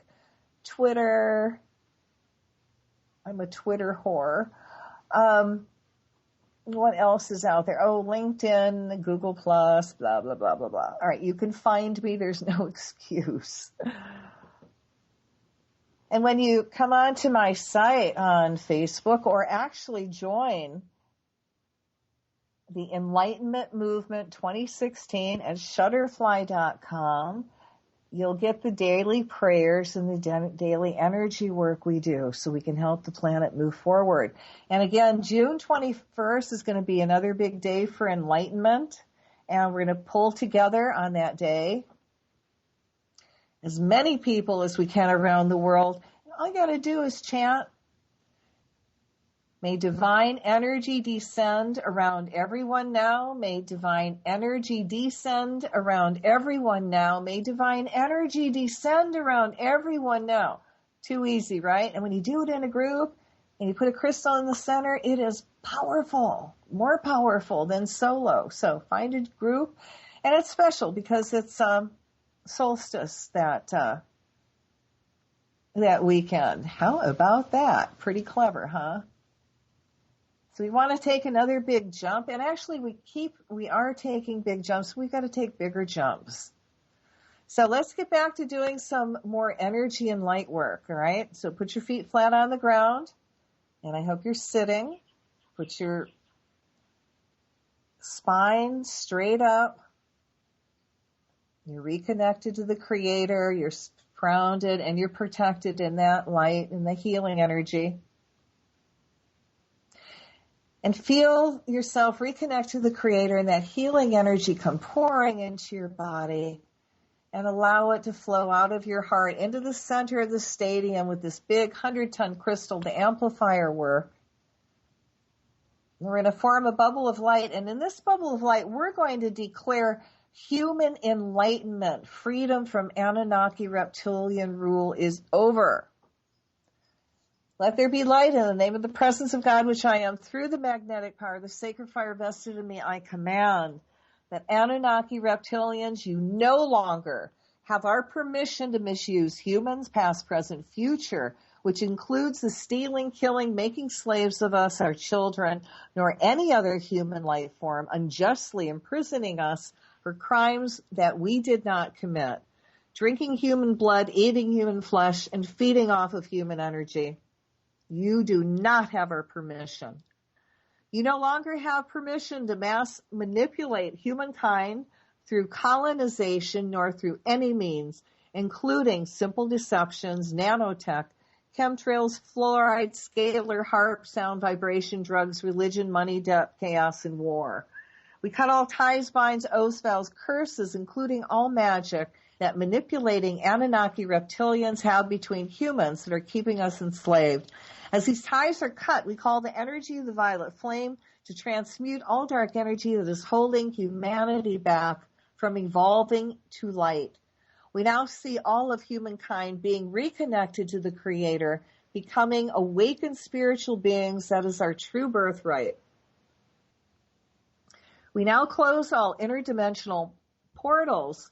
Twitter. I'm a Twitter whore. What else is out there? Oh, LinkedIn, Google+, blah, blah, blah, blah, blah. All right, you can find me. There's no excuse. And when you come onto my site on Facebook or actually join the Enlightenment Movement 2016 at Shutterfly.com, you'll get the daily prayers and the daily energy work we do so we can help the planet move forward. And again, June 21st is going to be another big day for enlightenment. And we're going to pull together on that day as many people as we can around the world. All you got to do is chant, "May divine energy descend around everyone now. May divine energy descend around everyone now. May divine energy descend around everyone now." Too easy, right? And when you do it in a group and you put a crystal in the center, it is powerful, more powerful than solo. So find a group. And it's special because it's solstice that weekend. How about that? Pretty clever, huh? So we want to take another big jump, and actually we are taking big jumps. We've got to take bigger jumps. So let's get back to doing some more energy and light work, all right? So put your feet flat on the ground, and I hope you're sitting. Put your spine straight up. You're reconnected to the Creator. You're grounded, and you're protected in that light and the healing energy. And feel yourself reconnect to the Creator and that healing energy come pouring into your body, and allow it to flow out of your heart into the center of the stadium with this big 100-ton crystal to amplify our work. We're going to form a bubble of light, and in this bubble of light, we're going to declare human enlightenment. Freedom from Anunnaki reptilian rule is over. Let there be light in the name of the presence of God, which I am. Through the magnetic power, the sacred fire vested in me, I command that Anunnaki reptilians, you no longer have our permission to misuse humans, past, present, future, which includes the stealing, killing, making slaves of us, our children, nor any other human life form, unjustly imprisoning us for crimes that we did not commit, drinking human blood, eating human flesh, and feeding off of human energy. You do not have our permission. You no longer have permission to mass manipulate humankind through colonization nor through any means, including simple deceptions, nanotech, chemtrails, fluoride, scalar, harp, sound, vibration, drugs, religion, money, debt, chaos, and war. We cut all ties, binds, oaths, vows, curses, including all magic, that manipulating Anunnaki reptilians have between humans that are keeping us enslaved. As these ties are cut, we call the energy of the violet flame to transmute all dark energy that is holding humanity back from evolving to light. We now see all of humankind being reconnected to the Creator, becoming awakened spiritual beings. That is our true birthright. We now close all interdimensional portals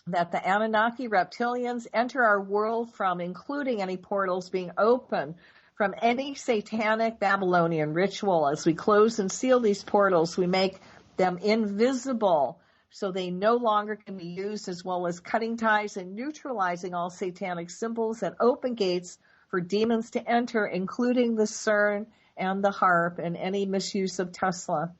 that the Anunnaki reptilians enter our world from, including any portals being open from any satanic Babylonian ritual. As we close and seal these portals, we make them invisible so they no longer can be used, as well as cutting ties and neutralizing all satanic symbols and open gates for demons to enter, including the CERN and the HARP and any misuse of Tesla.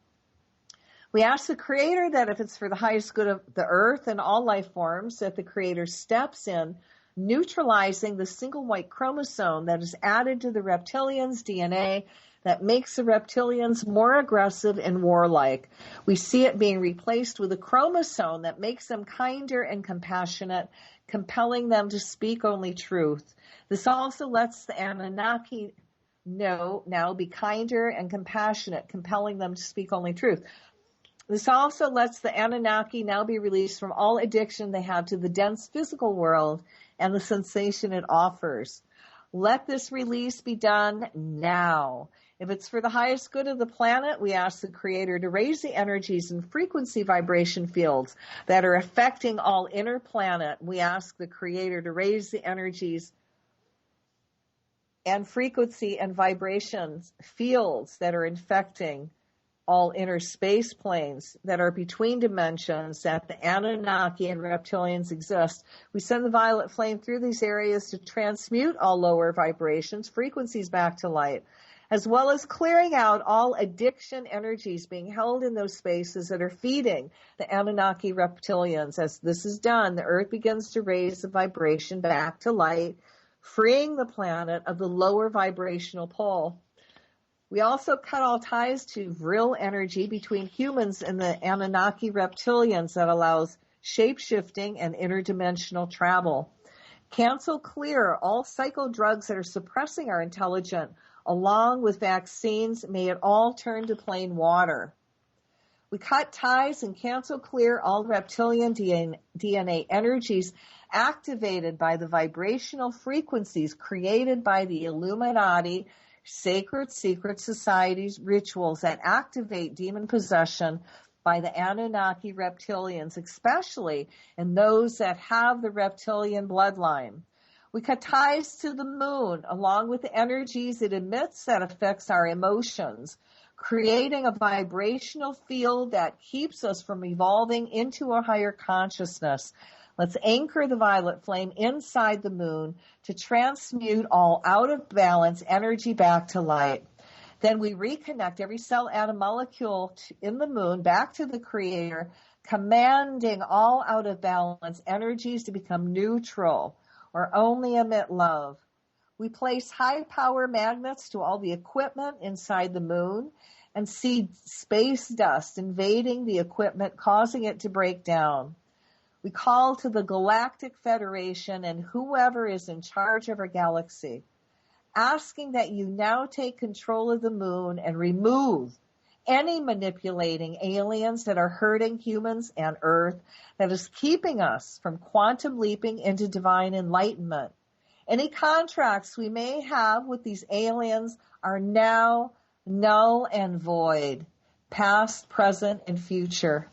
We ask the Creator that if it's for the highest good of the earth and all life forms, that the Creator steps in, neutralizing the single white chromosome that is added to the reptilians' DNA that makes the reptilians more aggressive and warlike. We see it being replaced with a chromosome that makes them kinder and compassionate, compelling them to speak only truth. This also lets the Anunnaki now be kinder and compassionate, compelling them to speak only truth. This also lets the Anunnaki now be released from all addiction they have to the dense physical world and the sensation it offers. Let this release be done now. If it's for the highest good of the planet, we ask the Creator to raise the energies and frequency vibration fields that are affecting all inner planet. We ask the Creator to raise the energies and frequency and vibrations fields that are infecting all inner space planes that are between dimensions that the Anunnaki and reptilians exist. We send the violet flame through these areas to transmute all lower vibrations, frequencies back to light, as well as clearing out all addiction energies being held in those spaces that are feeding the Anunnaki reptilians. As this is done, the earth begins to raise the vibration back to light, freeing the planet of the lower vibrational pull. We also cut all ties to real energy between humans and the Anunnaki reptilians that allows shape-shifting and interdimensional travel. Cancel clear all psycho drugs that are suppressing our intelligence, along with vaccines. May it all turn to plain water. We cut ties and cancel clear all reptilian DNA energies activated by the vibrational frequencies created by the Illuminati, sacred secret societies, rituals that activate demon possession by the Anunnaki reptilians, especially in those that have the reptilian bloodline. We cut ties to the moon along with the energies it emits that affects our emotions, creating a vibrational field that keeps us from evolving into a higher consciousness. Let's anchor the violet flame inside the moon to transmute all out of balance energy back to light. Then we reconnect every cell, atom, molecule in the moon back to the Creator, commanding all out of balance energies to become neutral or only emit love. We place high power magnets to all the equipment inside the moon and see space dust invading the equipment, causing it to break down. We call to the Galactic Federation and whoever is in charge of our galaxy, asking that you now take control of the moon and remove any manipulating aliens that are hurting humans and Earth, that is keeping us from quantum leaping into divine enlightenment. Any contracts we may have with these aliens are now null and void, past, present, and future.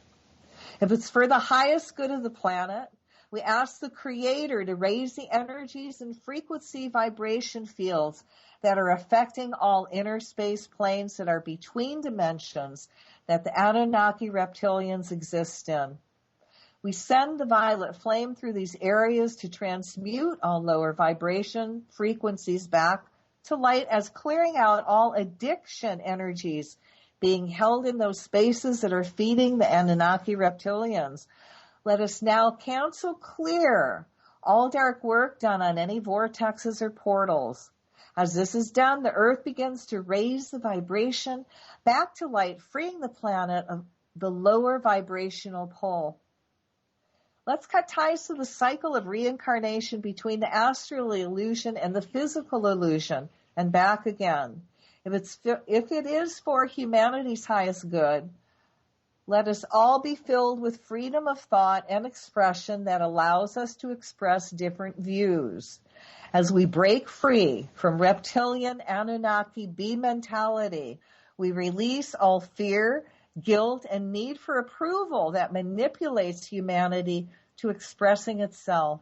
If it's for the highest good of the planet, we ask the Creator to raise the energies and frequency vibration fields that are affecting all inner space planes that are between dimensions that the Anunnaki reptilians exist in. We send the violet flame through these areas to transmute all lower vibration frequencies back to light, as clearing out all addiction energies being held in those spaces that are feeding the Anunnaki reptilians. Let us now cancel clear all dark work done on any vortexes or portals. As this is done, the earth begins to raise the vibration back to light, freeing the planet of the lower vibrational pull. Let's cut ties to the cycle of reincarnation between the astral illusion and the physical illusion and back again. If it is for humanity's highest good, let us all be filled with freedom of thought and expression that allows us to express different views. As we break free from reptilian Anunnaki B mentality, we release all fear, guilt, and need for approval that manipulates humanity to expressing itself.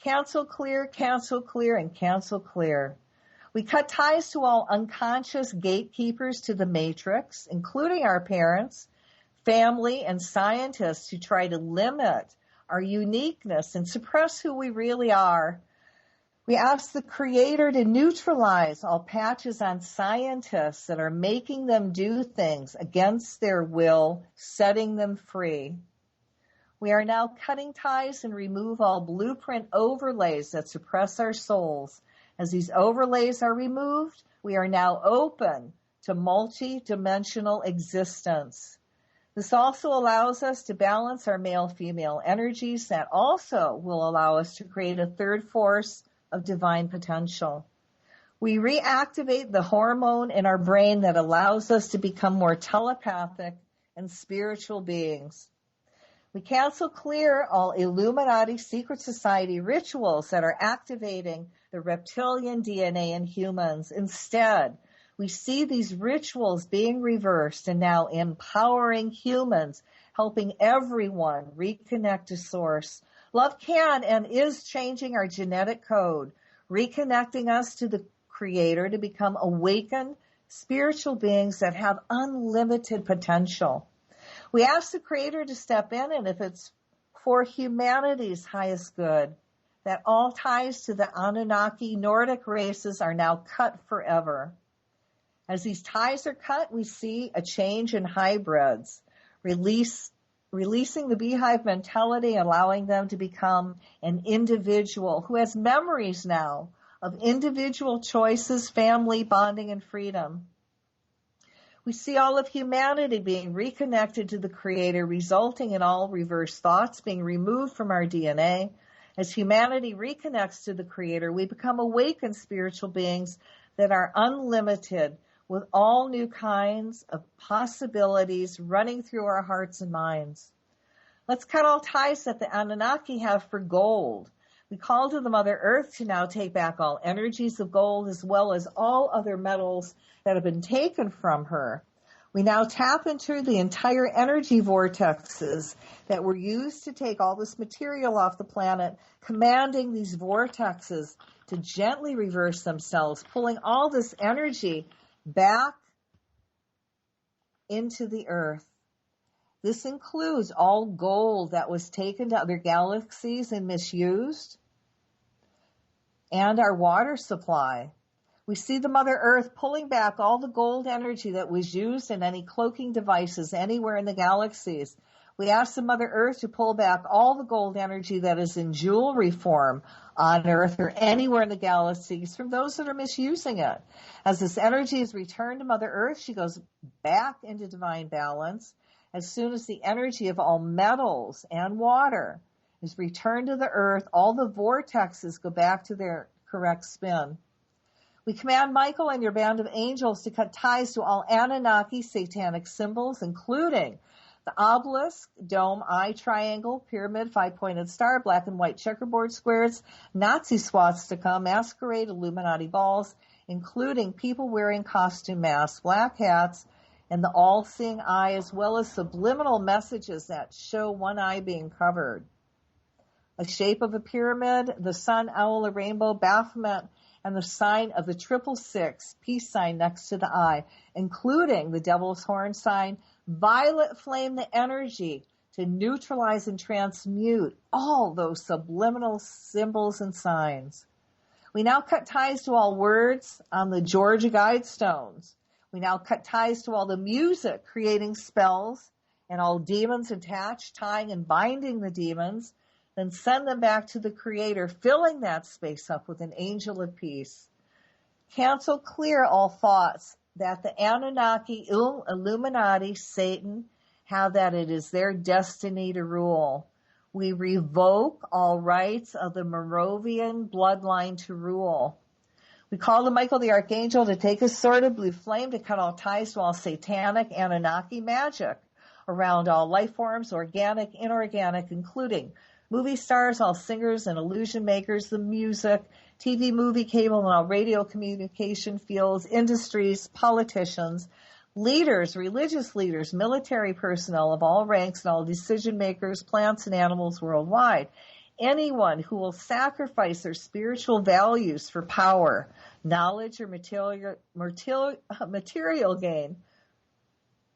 Cancel clear, and cancel clear. We cut ties to all unconscious gatekeepers to the matrix, including our parents, family, and scientists who try to limit our uniqueness and suppress who we really are. We ask the Creator to neutralize all patches on scientists that are making them do things against their will, setting them free. We are now cutting ties and remove all blueprint overlays that suppress our souls. As these overlays are removed, we are now open to multi-dimensional existence. This also allows us to balance our male-female energies that also will allow us to create a third force of divine potential. We reactivate the hormone in our brain that allows us to become more telepathic and spiritual beings. We cancel clear all Illuminati secret society rituals that are activating the reptilian DNA in humans. Instead, we see these rituals being reversed and now empowering humans, helping everyone reconnect to source. Love can and is changing our genetic code, reconnecting us to the Creator to become awakened spiritual beings that have unlimited potential. We ask the Creator to step in, and if it's for humanity's highest good, that all ties to the Anunnaki Nordic races are now cut forever. As these ties are cut, we see a change in hybrids, releasing the beehive mentality, allowing them to become an individual who has memories now of individual choices, family bonding, and freedom. We see all of humanity being reconnected to the Creator, resulting in all reverse thoughts being removed from our DNA. As humanity reconnects to the Creator, we become awakened spiritual beings that are unlimited, with all new kinds of possibilities running through our hearts and minds. Let's cut all ties that the Anunnaki have for gold. We call to the Mother Earth to now take back all energies of gold as well as all other metals that have been taken from her. We now tap into the entire energy vortexes that were used to take all this material off the planet, commanding these vortexes to gently reverse themselves, pulling all this energy back into the earth. This includes all gold that was taken to other galaxies and misused, and our water supply. We see the Mother Earth pulling back all the gold energy that was used in any cloaking devices anywhere in the galaxies. We ask the Mother Earth to pull back all the gold energy that is in jewelry form on Earth or anywhere in the galaxies from those that are misusing it. As this energy is returned to Mother Earth, she goes back into divine balance. As soon as the energy of all metals and water is returned to the Earth, all the vortexes go back to their correct spin. We command Michael and your band of angels to cut ties to all Anunnaki satanic symbols, including the obelisk, dome, eye triangle, pyramid, five-pointed star, black and white checkerboard squares, Nazi swastika, masquerade, Illuminati balls, including people wearing costume masks, black hats, and the all-seeing eye, as well as subliminal messages that show one eye being covered. A shape of a pyramid, the sun, owl, a rainbow, Baphomet, and the sign of the 666, peace sign next to the eye, including the devil's horn sign, violet flame, the energy to neutralize and transmute all those subliminal symbols and signs. We now cut ties to all words on the Georgia Guidestones. We now cut ties to all the music creating spells and all demons attached, tying and binding the demons, then send them back to the Creator, filling that space up with an angel of peace. Cancel clear all thoughts that the Anunnaki, Illuminati, Satan have that it is their destiny to rule. We revoke all rights of the Moravian bloodline to rule. We call to Michael the Archangel to take his sword of blue flame to cut all ties to all satanic Anunnaki magic around all life forms, organic, inorganic, including movie stars, all singers and illusion makers, the music, TV, movie, cable, and all radio communication fields, industries, politicians, leaders, religious leaders, military personnel of all ranks and all decision makers, plants and animals worldwide. Anyone who will sacrifice their spiritual values for power, knowledge, or material gain,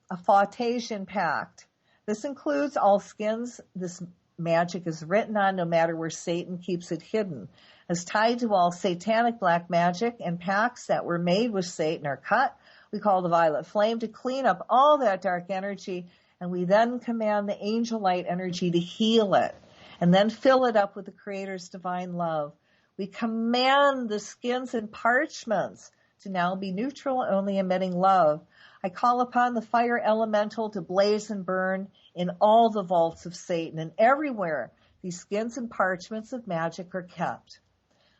a Fautasian pact. This includes all skins this magic is written on, no matter where Satan keeps it hidden. As tied to all satanic black magic and pacts that were made with Satan are cut, we call the violet flame to clean up all that dark energy, and we then command the angel light energy to heal it, and then fill it up with the Creator's divine love. We command the skins and parchments to now be neutral, only emitting love. I call upon the fire elemental to blaze and burn in all the vaults of Satan, and everywhere these skins and parchments of magic are kept.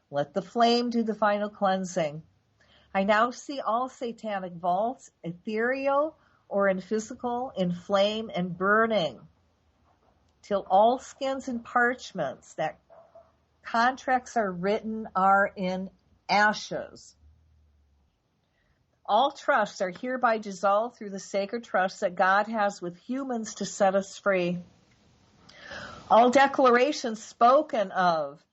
Let the flame do the final cleansing. I now see all satanic vaults, ethereal or in physical, in flame and burning, till all skins and parchments that contracts are written are in ashes. All trusts are hereby dissolved through the sacred trust that God has with humans to set us free. All declarations spoken of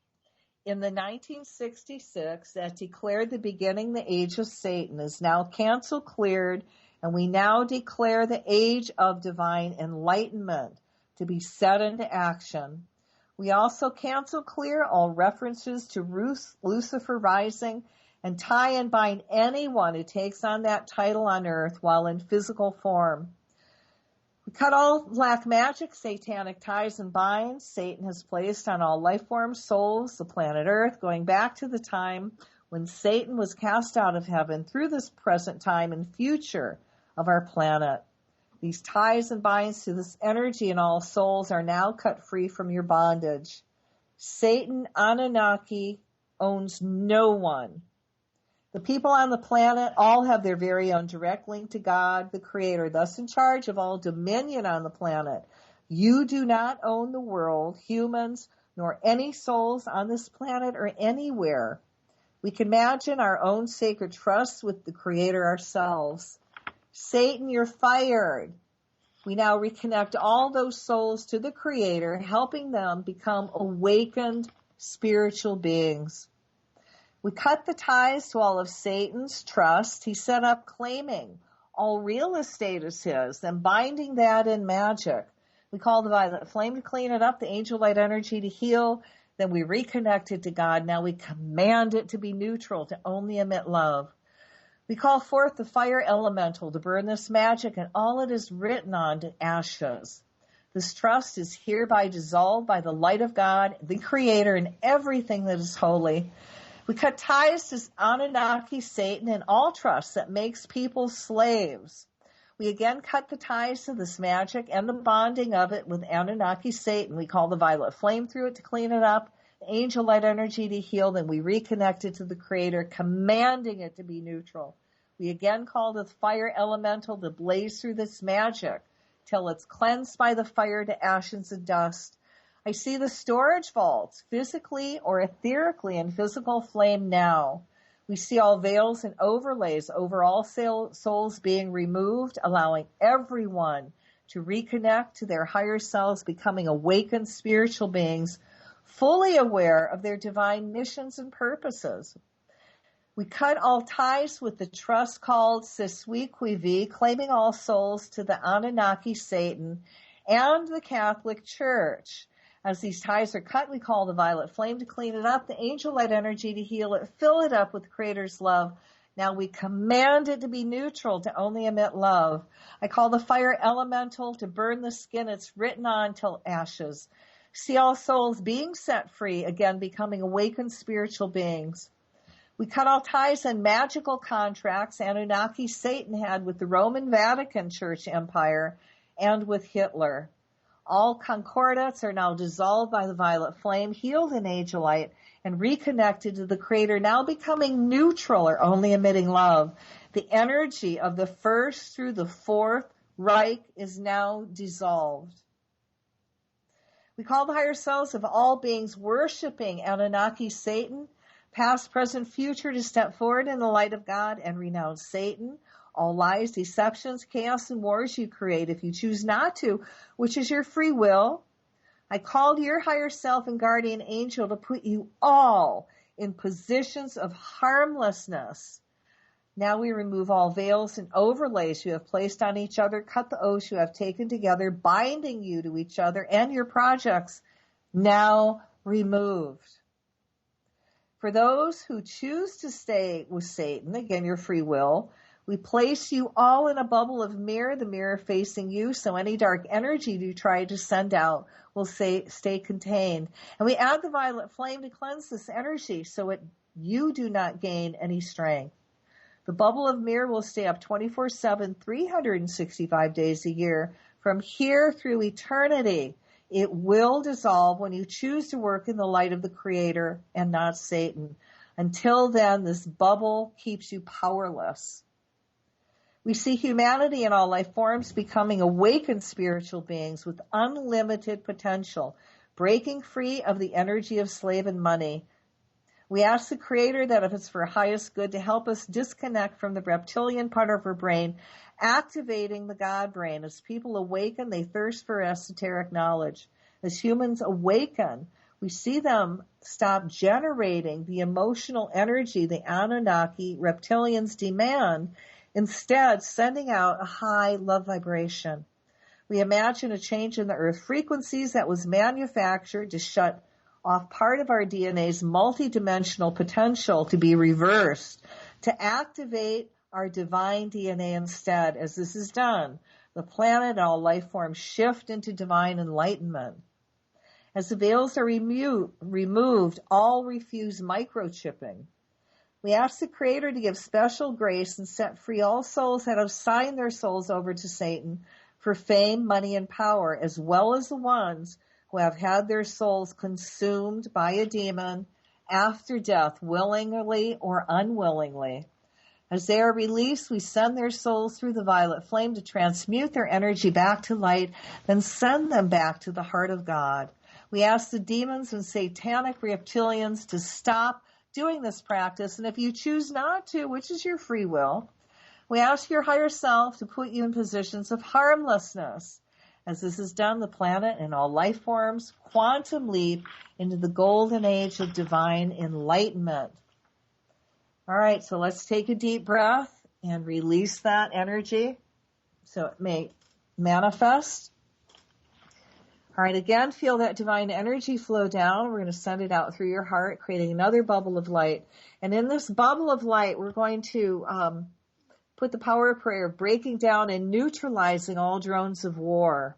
in the 1966 that declared the beginning the age of Satan is now canceled, cleared, and we now declare the age of divine enlightenment to be set into action. We also cancel clear all references to Lucifer rising and tie and bind anyone who takes on that title on earth while in physical form. We cut all black magic, satanic ties and binds Satan has placed on all life forms, souls, the planet Earth, going back to the time when Satan was cast out of heaven through this present time and future of our planet. These ties and binds to this energy in all souls are now cut free from your bondage. Satan, Anunnaki, owns no one. The people on the planet all have their very own direct link to God, the Creator, thus in charge of all dominion on the planet. You do not own the world, humans, nor any souls on this planet or anywhere. We can imagine our own sacred trust with the Creator ourselves. Satan, you're fired. We now reconnect all those souls to the Creator, helping them become awakened spiritual beings. We cut the ties to all of Satan's trust he set up, claiming all real estate is his, then binding that in magic. We call the violet flame to clean it up, the angel light energy to heal, then we reconnect it to God. Now we command it to be neutral, to only emit love. We call forth the fire elemental to burn this magic and all it is written on to ashes. This trust is hereby dissolved by the light of God, the Creator, and everything that is holy. We cut ties to Anunnaki, Satan, and all trust that makes people slaves. We again cut the ties to this magic and the bonding of it with Anunnaki, Satan. We call the violet flame through it to clean it up, the angel light energy to heal, then we reconnect it to the Creator, commanding it to be neutral. We again call the fire elemental to blaze through this magic till it's cleansed by the fire to ashes and dust. I see the storage vaults, physically or etherically in physical flame now. We see all veils and overlays over all souls being removed, allowing everyone to reconnect to their higher selves, becoming awakened spiritual beings, fully aware of their divine missions and purposes. We cut all ties with the trust called Sisui Quivi, claiming all souls to the Anunnaki, Satan, and the Catholic Church. As these ties are cut, we call the violet flame to clean it up, the angel light energy to heal it, fill it up with the Creator's love. Now we command it to be neutral, to only emit love. I call the fire elemental to burn the skin it's written on till ashes. See all souls being set free, again becoming awakened spiritual beings. We cut all ties and magical contracts Anunnaki Satan had with the Roman Vatican Church Empire and with Hitler. All concordates are now dissolved by the violet flame, healed in angel light, and reconnected to the Creator, now becoming neutral or only emitting love. The energy of the first through the fourth Reich is now dissolved. We call the higher selves of all beings worshiping Anunnaki Satan, past, present, future, to step forward in the light of God and renounce Satan, all lies, deceptions, chaos, and wars you create if you choose not to, which is your free will. I called your higher self and guardian angel to put you all in positions of harmlessness. Now we remove all veils and overlays you have placed on each other, cut the oaths you have taken together, binding you to each other and your projects, now removed. For those who choose to stay with Satan, again, your free will, we place you all in a bubble of mirror, the mirror facing you, so any dark energy you try to send out will stay contained. And we add the violet flame to cleanse this energy so you do not gain any strength. The bubble of mirror will stay up 24/7, 365 days a year, from here through eternity. It will dissolve when you choose to work in the light of the Creator and not Satan. Until then, this bubble keeps you powerless. We see humanity in all life forms becoming awakened spiritual beings with unlimited potential, breaking free of the energy of slave and money. We ask the Creator that if it's for highest good to help us disconnect from the reptilian part of our brain, activating the God brain. As people awaken, they thirst for esoteric knowledge. As humans awaken, we see them stop generating the emotional energy the Anunnaki reptilians demand, instead sending out a high love vibration. We imagine a change in the earth frequencies that was manufactured to shut off part of our DNA's multidimensional potential to be reversed, to activate our divine DNA instead. As this is done, the planet and all life forms shift into divine enlightenment. As the veils are removed, all refuse microchipping. We ask the Creator to give special grace and set free all souls that have signed their souls over to Satan for fame, money, and power, as well as the ones who have had their souls consumed by a demon after death, willingly or unwillingly. As they are released, we send their souls through the violet flame to transmute their energy back to light, then send them back to the heart of God. We ask the demons and satanic reptilians to stop doing this practice, and if you choose not to, which is your free will, we ask your higher self to put you in positions of harmlessness. As this is done, the planet and all life forms quantum leap into the golden age of divine enlightenment. All right, so let's take a deep breath and release that energy so it may manifest. All right, again, feel that divine energy flow down. We're going to send it out through your heart, creating another bubble of light. And in this bubble of light, we're going to put the power of prayer, breaking down and neutralizing all drones of war.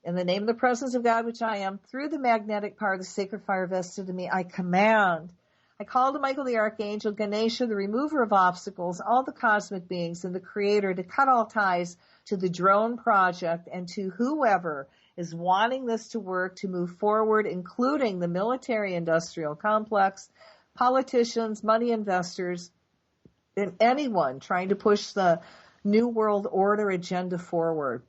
In the name of the presence of God, which I am, through the magnetic power of the sacred fire vested in me, I command. I call to Michael the Archangel, Ganesha, the remover of obstacles, all the cosmic beings, and the Creator to cut all ties to the drone project and to whoever is wanting this to work to move forward, including the military-industrial complex, politicians, money investors, and anyone trying to push the New World Order agenda forward.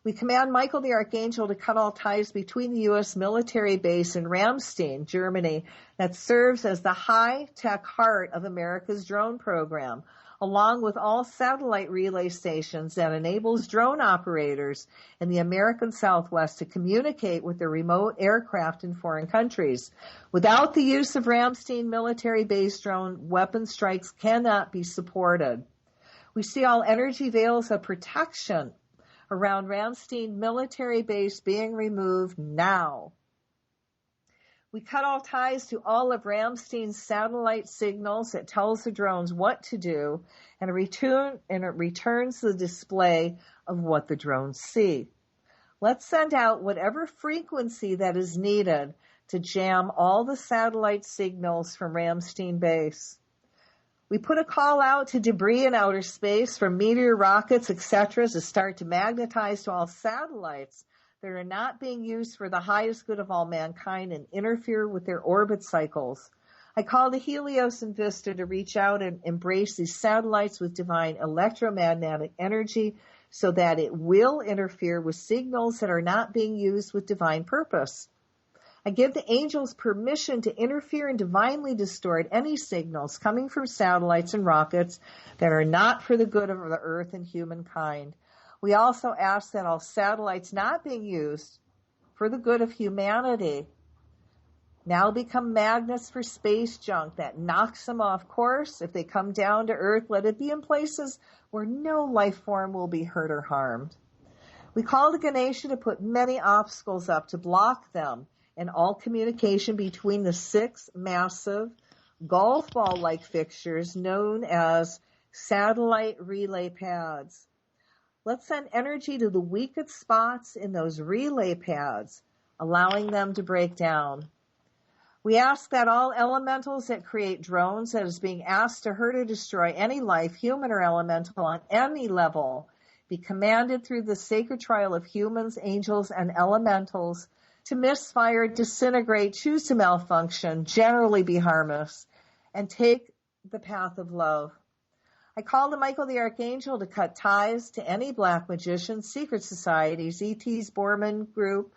We command Michael the Archangel to cut all ties between the U.S. military base in Ramstein, Germany, that serves as the high-tech heart of America's drone program, along with all satellite relay stations that enables drone operators in the American Southwest to communicate with their remote aircraft in foreign countries. Without the use of Ramstein military base drone, weapon strikes cannot be supported. We see all energy veils of protection around Ramstein military base being removed now. We cut all ties to all of Ramstein's satellite signals that tells the drones what to do, and it returns the display of what the drones see. Let's send out whatever frequency that is needed to jam all the satellite signals from Ramstein base. We put a call out to debris in outer space from meteor rockets, etc., to start to magnetize to all satellites that are not being used for the highest good of all mankind and interfere with their orbit cycles. I call to Helios and Vista to reach out and embrace these satellites with divine electromagnetic energy so that it will interfere with signals that are not being used with divine purpose. I give the angels permission to interfere and divinely distort any signals coming from satellites and rockets that are not for the good of the earth and humankind. We also ask that all satellites not being used for the good of humanity now become magnets for space junk that knocks them off course. If they come down to Earth, let it be in places where no life form will be hurt or harmed. We call to Ganesha to put many obstacles up to block them and all communication between the 6 massive golf ball-like fixtures known as satellite relay pads. Let's send energy to the weakest spots in those relay pads, allowing them to break down. We ask that all elementals that create drones that is being asked to hurt or destroy any life, human or elemental, on any level, be commanded through the sacred trial of humans, angels, and elementals to misfire, disintegrate, choose to malfunction, generally be harmless, and take the path of love. I call to Michael the Archangel to cut ties to any black magicians, secret societies, ETs, Borman Group,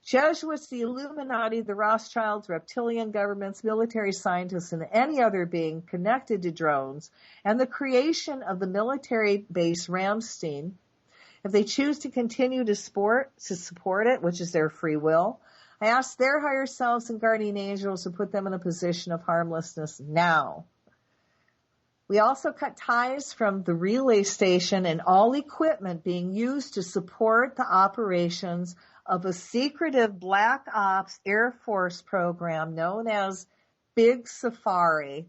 Jesuits, the Illuminati, the Rothschilds, reptilian governments, military scientists, and any other being connected to drones, and the creation of the military base Ramstein. If they choose to continue to support it, which is their free will, I ask their higher selves and guardian angels to put them in a position of harmlessness now. We also cut ties from the relay station and all equipment being used to support the operations of a secretive Black Ops Air Force program known as Big Safari,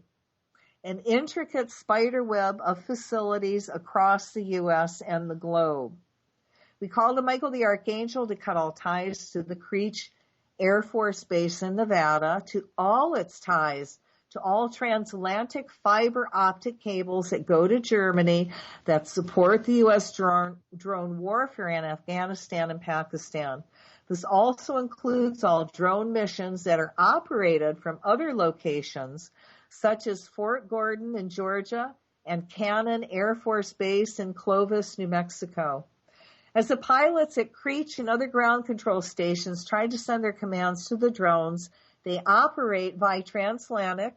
an intricate spider web of facilities across the U.S. and the globe. We call to Michael the Archangel to cut all ties to the Creech Air Force Base in Nevada, to all its ties to all transatlantic fiber optic cables that go to Germany that support the U.S. drone warfare in Afghanistan and Pakistan. This also includes all drone missions that are operated from other locations, such as Fort Gordon in Georgia and Cannon Air Force Base in Clovis, New Mexico. As the pilots at Creech and other ground control stations try to send their commands to the drones, they operate via transatlantic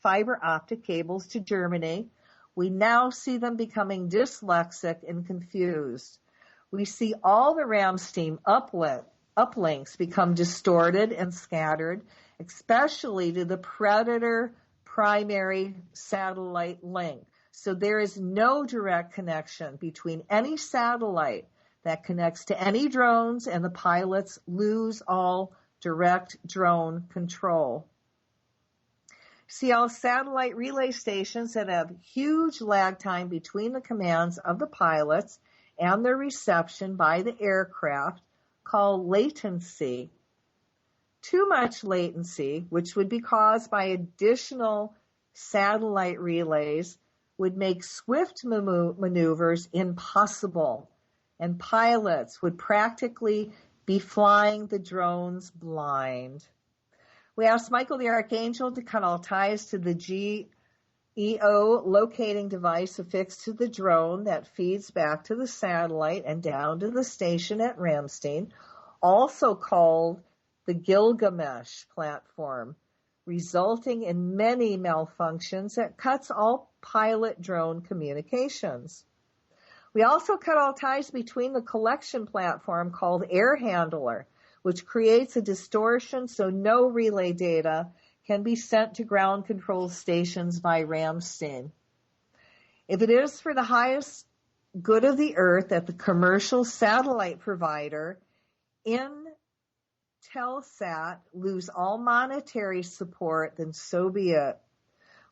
fiber optic cables to Germany. We now see them becoming dyslexic and confused. We see all the Ramstein uplinks become distorted and scattered, especially to the Predator primary satellite link. So there is no direct connection between any satellite that connects to any drones, and the pilots lose all direct drone control. See all satellite relay stations that have huge lag time between the commands of the pilots and their reception by the aircraft, called latency. Too much latency, which would be caused by additional satellite relays, would make swift maneuvers impossible, and pilots would practically be flying the drones blind. We asked Michael the Archangel to cut all ties to the GEO locating device affixed to the drone that feeds back to the satellite and down to the station at Ramstein, also called the Gilgamesh platform, resulting in many malfunctions that cuts all pilot drone communications. We also cut all ties between the collection platform called Air Handler, which creates a distortion so no relay data can be sent to ground control stations by Ramstein. If it is for the highest good of the earth that the commercial satellite provider, Intelsat, lose all monetary support, then so be it.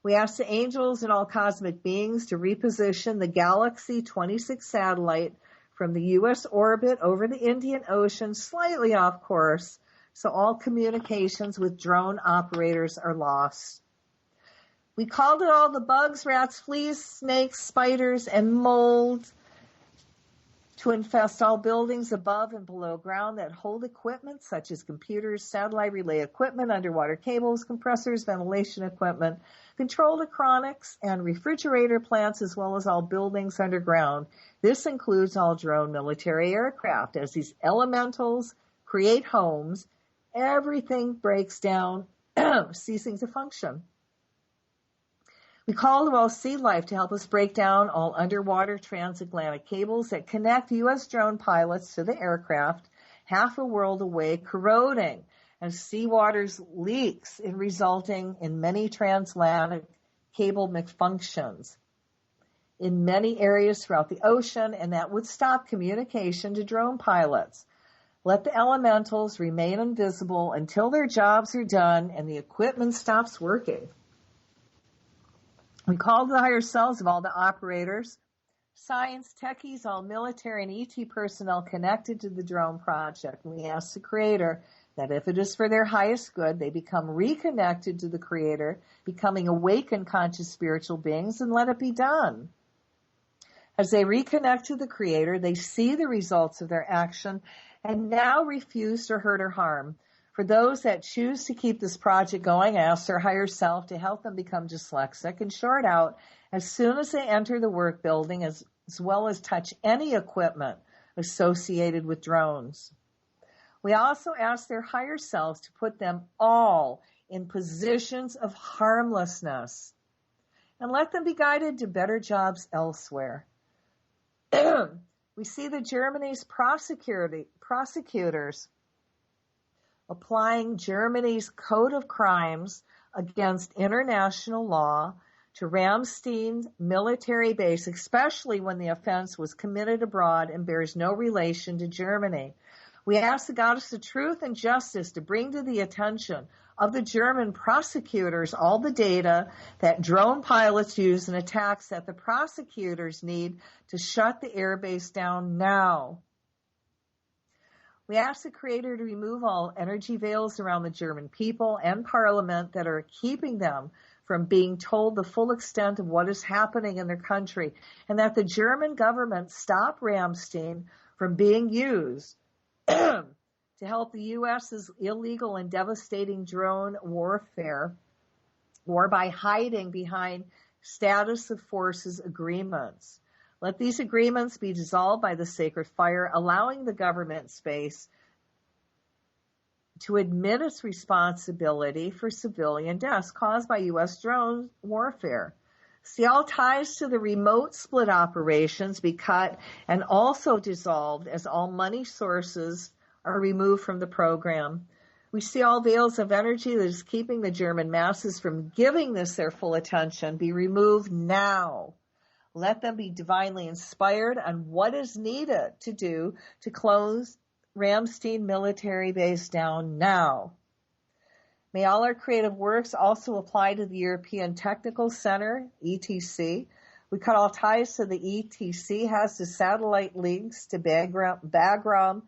We ask the angels and all cosmic beings to reposition the Galaxy 26 satellite from the U.S. orbit over the Indian Ocean slightly off course, so all communications with drone operators are lost. We called it all the bugs, rats, fleas, snakes, spiders, and molds to infest all buildings above and below ground that hold equipment such as computers, satellite relay equipment, underwater cables, compressors, ventilation equipment, controlled electronics, and refrigerator plants, as well as all buildings underground. This includes all drone military aircraft. As these elementals create homes, everything breaks down, ceasing to function. We called all sea life to help us break down all underwater transatlantic cables that connect U.S. drone pilots to the aircraft half a world away, corroding as seawaters leaks and resulting in many transatlantic cable malfunctions in many areas throughout the ocean, and that would stop communication to drone pilots. Let the elementals remain invisible until their jobs are done and the equipment stops working. We called the higher selves of all the operators, science, techies, all military and ET personnel connected to the drone project. And we asked the Creator that if it is for their highest good, they become reconnected to the Creator, becoming awakened conscious spiritual beings, and let it be done. As they reconnect to the Creator, they see the results of their action and now refuse to hurt or harm. For those that choose to keep this project going, ask their higher self to help them become dyslexic and short out as soon as they enter the work building, as well as touch any equipment associated with drones. We also ask their higher selves to put them all in positions of harmlessness and let them be guided to better jobs elsewhere. We see the Germany's prosecutors applying Germany's Code of Crimes against international law to Ramstein's military base, especially when the offense was committed abroad and bears no relation to Germany. We ask the Goddess of Truth and Justice to bring to the attention of the German prosecutors all the data that drone pilots use in attacks that the prosecutors need to shut the airbase down now. We ask the Creator to remove all energy veils around the German people and Parliament that are keeping them from being told the full extent of what is happening in their country, and that the German government stop Ramstein from being used to help the U.S.'s illegal and devastating drone warfare, or by hiding behind status of forces agreements. Let these agreements be dissolved by the sacred fire, allowing the government space to admit its responsibility for civilian deaths caused by U.S. drone warfare. See, all ties to the remote split operations be cut and also dissolved as all money sources are removed from the program. We see all veils of energy that is keeping the German masses from giving this their full attention be removed now. Let them be divinely inspired on what is needed to do to close Ramstein military base down now. May all our creative works also apply to the European Technical Center, ETC. We cut all ties to the ETC, has the satellite links to Bagram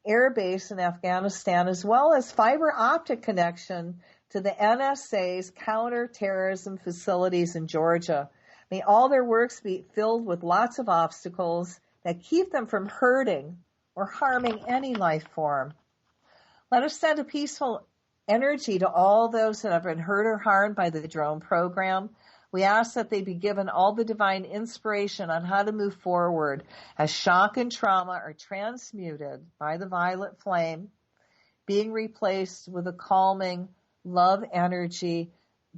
Air Base in Afghanistan, as well as fiber optic connection to the NSA's counter-terrorism facilities in Georgia. May all their works be filled with lots of obstacles that keep them from hurting or harming any life form. Let us send a peaceful energy to all those that have been hurt or harmed by the drone program. We ask that they be given all the divine inspiration on how to move forward as shock and trauma are transmuted by the violet flame, being replaced with a calming love energy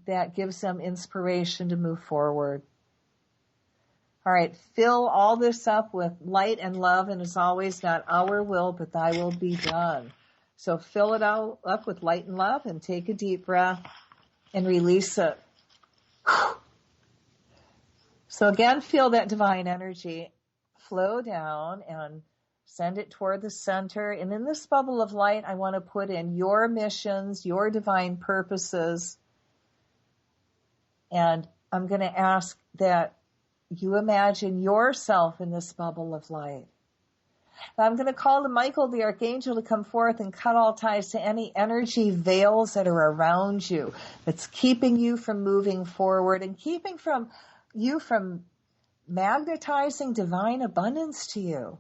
that gives them inspiration to move forward. All right, fill all this up with light and love, and as always, not our will, but thy will be done. So fill it all up with light and love, and take a deep breath and release it. So again, feel that divine energy flow down and send it toward the center. And in this bubble of light, I want to put in your missions, your divine purposes. And I'm going to ask that you imagine yourself in this bubble of light. Now I'm going to call to Michael, the Archangel, to come forth and cut all ties to any energy veils that are around you that's keeping you from moving forward and keeping you from magnetizing divine abundance to you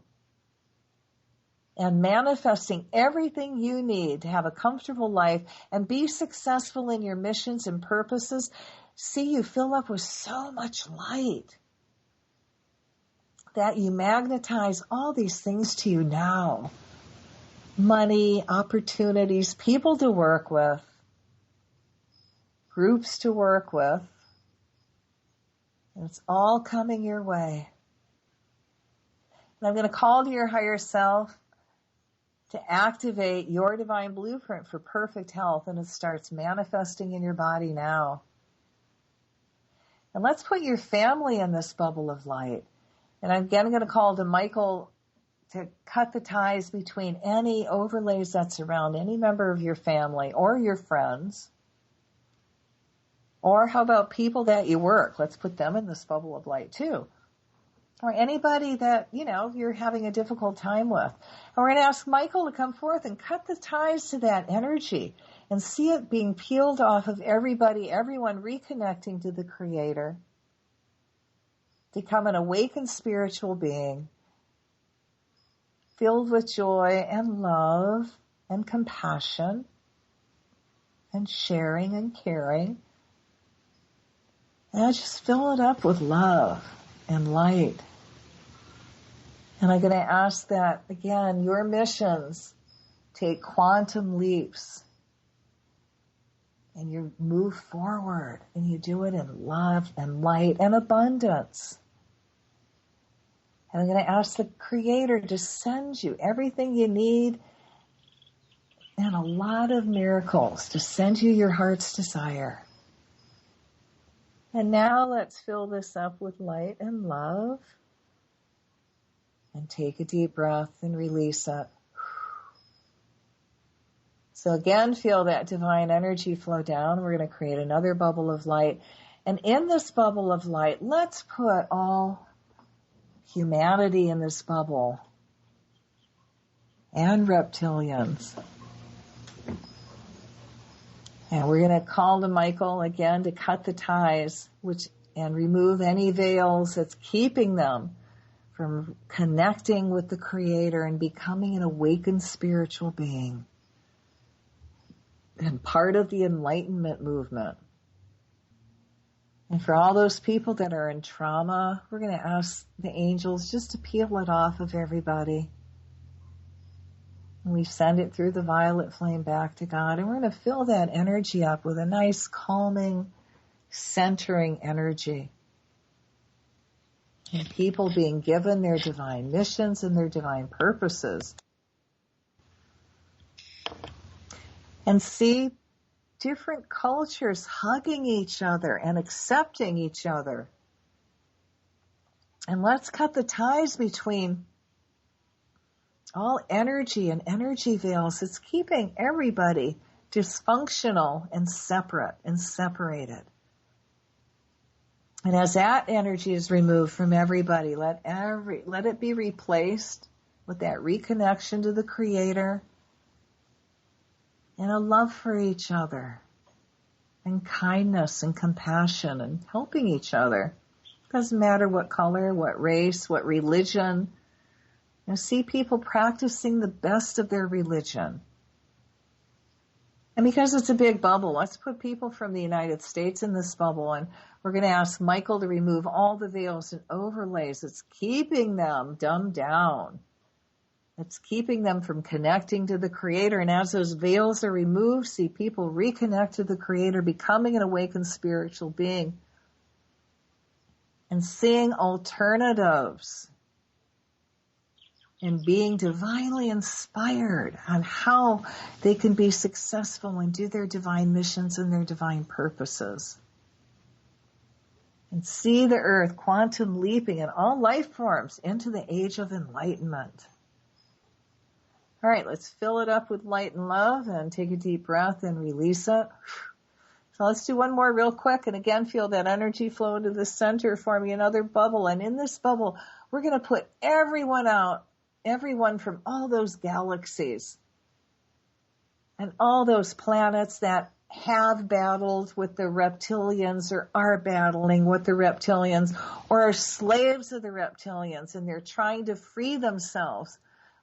and manifesting everything you need to have a comfortable life and be successful in your missions and purposes. See you fill up with so much light that you magnetize all these things to you now. Money, opportunities, people to work with, groups to work with. And it's all coming your way. And I'm going to call to your higher self to activate your divine blueprint for perfect health, and it starts manifesting in your body now. And let's put your family in this bubble of light. And I'm again going to call to Michael to cut the ties between any overlays that's around any member of your family or your friends. Or how about people that you work? Let's put them in this bubble of light too. Or anybody that, you're having a difficult time with. And we're going to ask Michael to come forth and cut the ties to that energy and see it being peeled off of everyone reconnecting to the Creator. Become an awakened spiritual being, filled with joy and love and compassion and sharing and caring. And I just fill it up with love and light. And I'm going to ask that, again, your missions take quantum leaps. And you move forward. And you do it in love and light and abundance. And I'm going to ask the Creator to send you everything you need and a lot of miracles to send you your heart's desire. And now let's fill this up with light and love. And take a deep breath and release it. So again, feel that divine energy flow down. We're going to create another bubble of light. And in this bubble of light, let's put all humanity in this bubble and reptilians. And we're going to call to Michael again to cut the ties and remove any veils that's keeping them from connecting with the Creator and becoming an awakened spiritual being and part of the enlightenment movement. And for all those people that are in trauma, we're going to ask the angels just to peel it off of everybody. And we send it through the violet flame back to God. And we're going to fill that energy up with a nice calming, centering energy. And people being given their divine missions and their divine purposes. And see different cultures hugging each other and accepting each other. And let's cut the ties between all energy and energy veils. It's keeping everybody dysfunctional and separate and separated. And as that energy is removed from everybody, let it be replaced with that reconnection to the Creator and a love for each other and kindness and compassion and helping each other. Doesn't matter what color, what race, what religion. See people practicing the best of their religion. And because it's a big bubble, let's put people from the United States in this bubble, and we're going to ask Michael to remove all the veils and overlays that's keeping them dumbed down. It's keeping them from connecting to the Creator. And as those veils are removed, see people reconnect to the Creator, becoming an awakened spiritual being, and seeing alternatives and being divinely inspired on how they can be successful and do their divine missions and their divine purposes. And see the earth quantum leaping in all life forms into the age of enlightenment. All right, let's fill it up with light and love and take a deep breath and release it. So let's do one more real quick. And again, feel that energy flow into the center, forming another bubble. And in this bubble, we're going to put everyone out everyone from all those galaxies and all those planets that have battled with the reptilians or are battling with the reptilians or are slaves of the reptilians and they're trying to free themselves.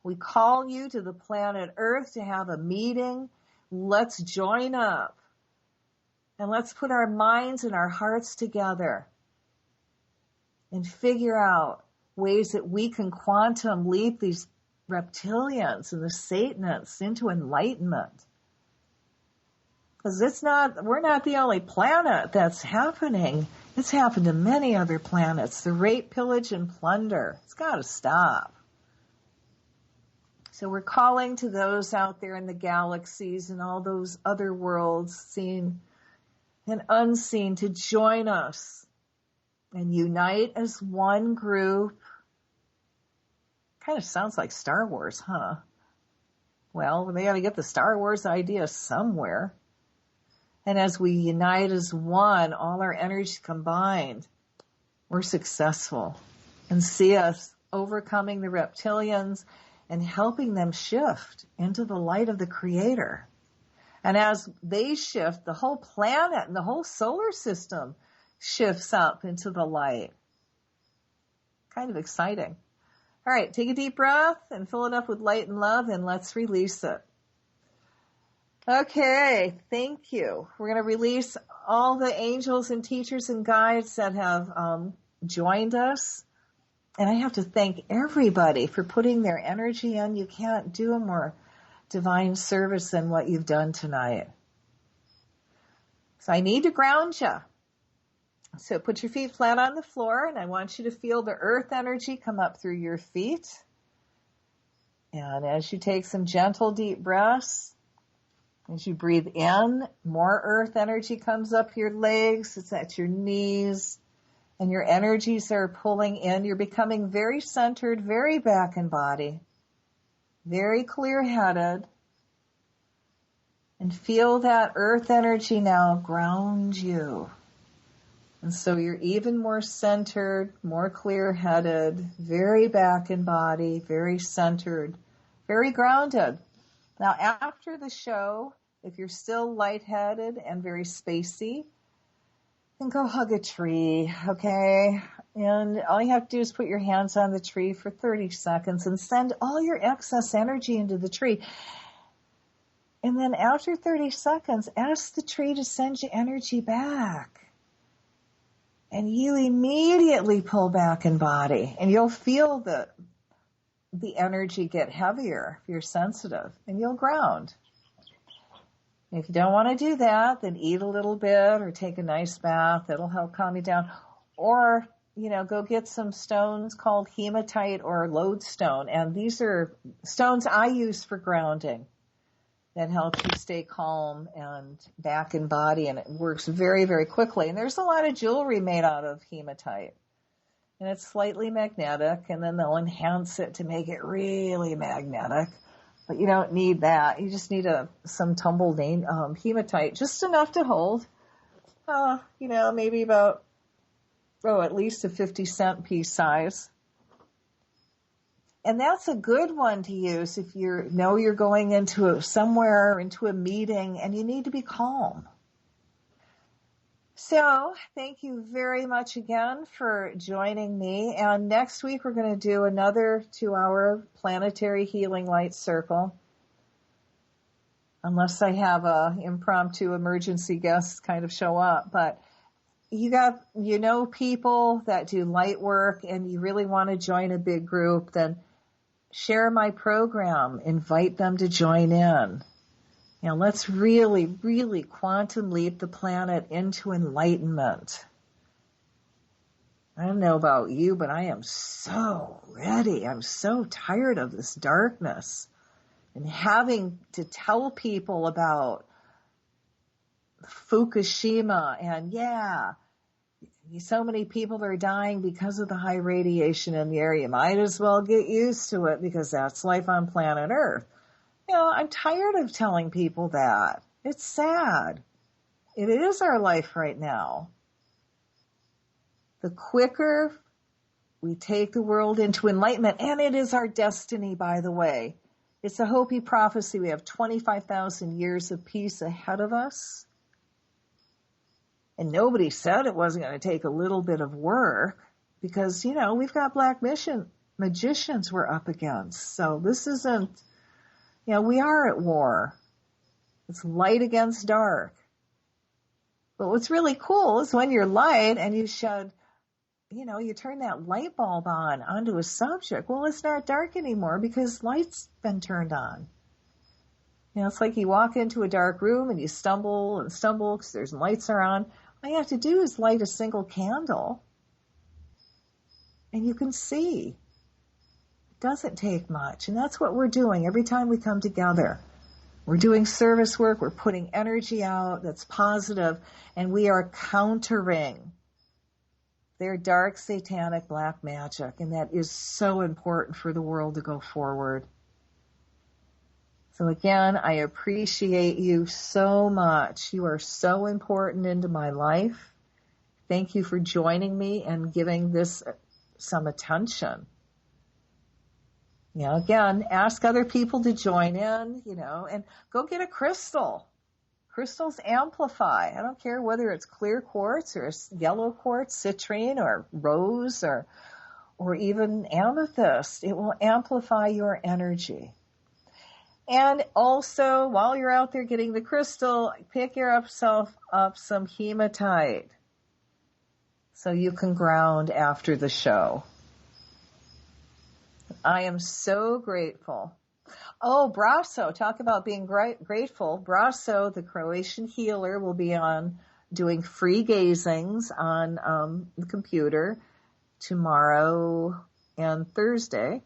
We call you to the planet Earth to have a meeting. Let's join up and let's put our minds and our hearts together and figure out ways that we can quantum leap these reptilians and the Satanists into enlightenment. Because we're not the only planet that's happening. It's happened to many other planets. The rape, pillage, and plunder. It's got to stop. So we're calling to those out there in the galaxies and all those other worlds, seen and unseen, to join us and unite as one group. Kind of sounds like Star Wars, huh? Well, they got to get the Star Wars idea somewhere. And as we unite as one, all our energy combined, we're successful. And see us overcoming the reptilians and helping them shift into the light of the Creator. And as they shift, the whole planet and the whole solar system shifts up into the light. Kind of exciting. All right, take a deep breath and fill it up with light and love, and let's release it. Okay, thank you. We're going to release all the angels and teachers and guides that have joined us. And I have to thank everybody for putting their energy in. You can't do a more divine service than what you've done tonight. So I need to ground you. So put your feet flat on the floor, and I want you to feel the earth energy come up through your feet. And as you take some gentle, deep breaths, as you breathe in, more earth energy comes up your legs. It's at your knees. And your energies are pulling in. You're becoming very centered, very back in body, very clear-headed. And feel that earth energy now ground you. And so you're even more centered, more clear-headed, very back in body, very centered, very grounded. Now, after the show, if you're still lightheaded and very spacey, then go hug a tree, okay? And all you have to do is put your hands on the tree for 30 seconds and send all your excess energy into the tree. And then after 30 seconds, ask the tree to send you energy back. And you immediately pull back in body. And you'll feel the energy get heavier if you're sensitive. And you'll ground. If you don't want to do that, then eat a little bit or take a nice bath. That'll help calm you down. Or, go get some stones called hematite or lodestone. And these are stones I use for grounding that help you stay calm and back in body. And it works very, very quickly. And there's a lot of jewelry made out of hematite. And it's slightly magnetic. And then they'll enhance it to make it really magnetic. But you don't need that. You just need some tumbled hematite, just enough to hold, maybe about, at least a 50-cent piece size. And that's a good one to use if you're going into a meeting and you need to be calm. So thank you very much again for joining me. And next week we're going to do another 2-hour planetary healing light circle. Unless I have a impromptu emergency guest kind of show up. But people that do light work and you really want to join a big group, then share my program. Invite them to join in. Let's really, really quantum leap the planet into enlightenment. I don't know about you, but I am so ready. I'm so tired of this darkness and having to tell people about Fukushima and so many people are dying because of the high radiation in the air. You might as well get used to it because that's life on planet Earth. I'm tired of telling people that. It's sad. It is our life right now. The quicker We take the world into enlightenment, and it is our destiny, by the way. It's a Hopi prophecy. We have 25,000 years of peace ahead of us. And nobody said it wasn't going to take a little bit of work because, we've got black magicians we're up against. So this isn't, we are at war. It's light against dark. But what's really cool is when you're light and you shed, you turn that light bulb onto a subject. Well, it's not dark anymore because light's been turned on. It's like you walk into a dark room and you stumble because there's lights are on. All you have to do is light a single candle and you can see. It doesn't take much. And that's what we're doing every time we come together. We're doing service work. We're putting energy out that's positive, and we are countering their dark, satanic, black magic. And that is so important for the world to go forward. So again, I appreciate you so much. You are so important into my life. Thank you for joining me and giving this some attention. Again, ask other people to join in, and go get a crystal. Crystals amplify. I don't care whether it's clear quartz or yellow quartz, citrine or rose or even amethyst. It will amplify your energy. And also, while you're out there getting the crystal, pick yourself up some hematite so you can ground after the show. I am so grateful. Oh, Brasso, talk about being grateful. Brasso, the Croatian healer, will be on doing free gazings on the computer tomorrow and Thursday.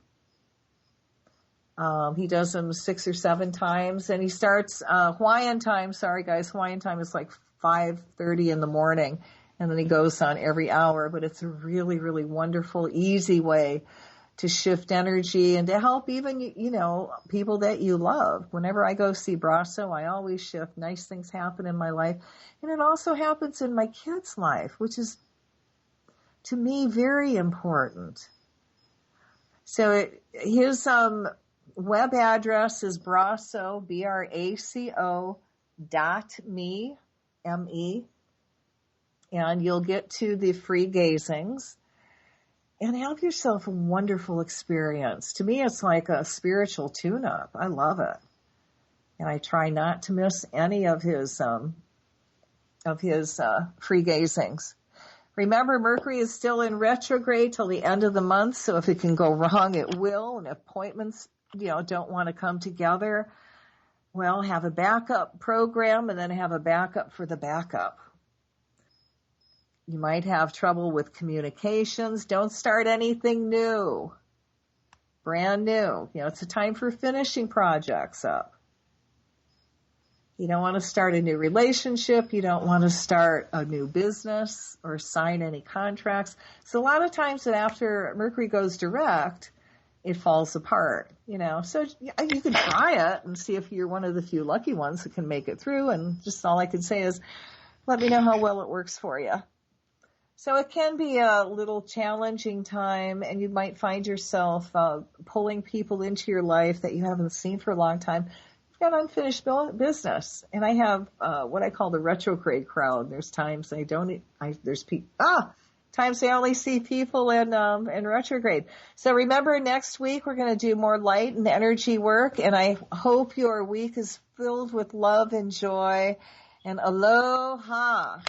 He does them 6 or 7 times, and he starts Hawaiian time. Sorry, guys, Hawaiian time is like 5:30 in the morning, and then he goes on every hour. But it's a really, really wonderful, easy way to shift energy and to help even, people that you love. Whenever I go see Brasso, I always shift. Nice things happen in my life. And it also happens in my kids' life, which is, to me, very important. So his web address is Brasso, BRACO.me, M-E. And you'll get to the free gazings. And have yourself a wonderful experience. To me, it's like a spiritual tune-up. I love it. And I try not to miss any of his free gazings. Remember, Mercury is still in retrograde till the end of the month, so if it can go wrong, it will. And if appointments, don't want to come together, well, have a backup program and then have a backup for the backup. You might have trouble with communications. Don't start anything new. Brand new. It's a time for finishing projects up. You don't want to start a new relationship. You don't want to start a new business or sign any contracts. So a lot of times that after Mercury goes direct, it falls apart, So you can try it and see if you're one of the few lucky ones that can make it through. And just all I can say is let me know how well it works for you. So it can be a little challenging time, and you might find yourself pulling people into your life that you haven't seen for a long time. You've got unfinished business, and I have what I call the retrograde crowd. There's times times I only see people in retrograde. So remember, next week we're going to do more light and energy work, and I hope your week is filled with love and joy and aloha.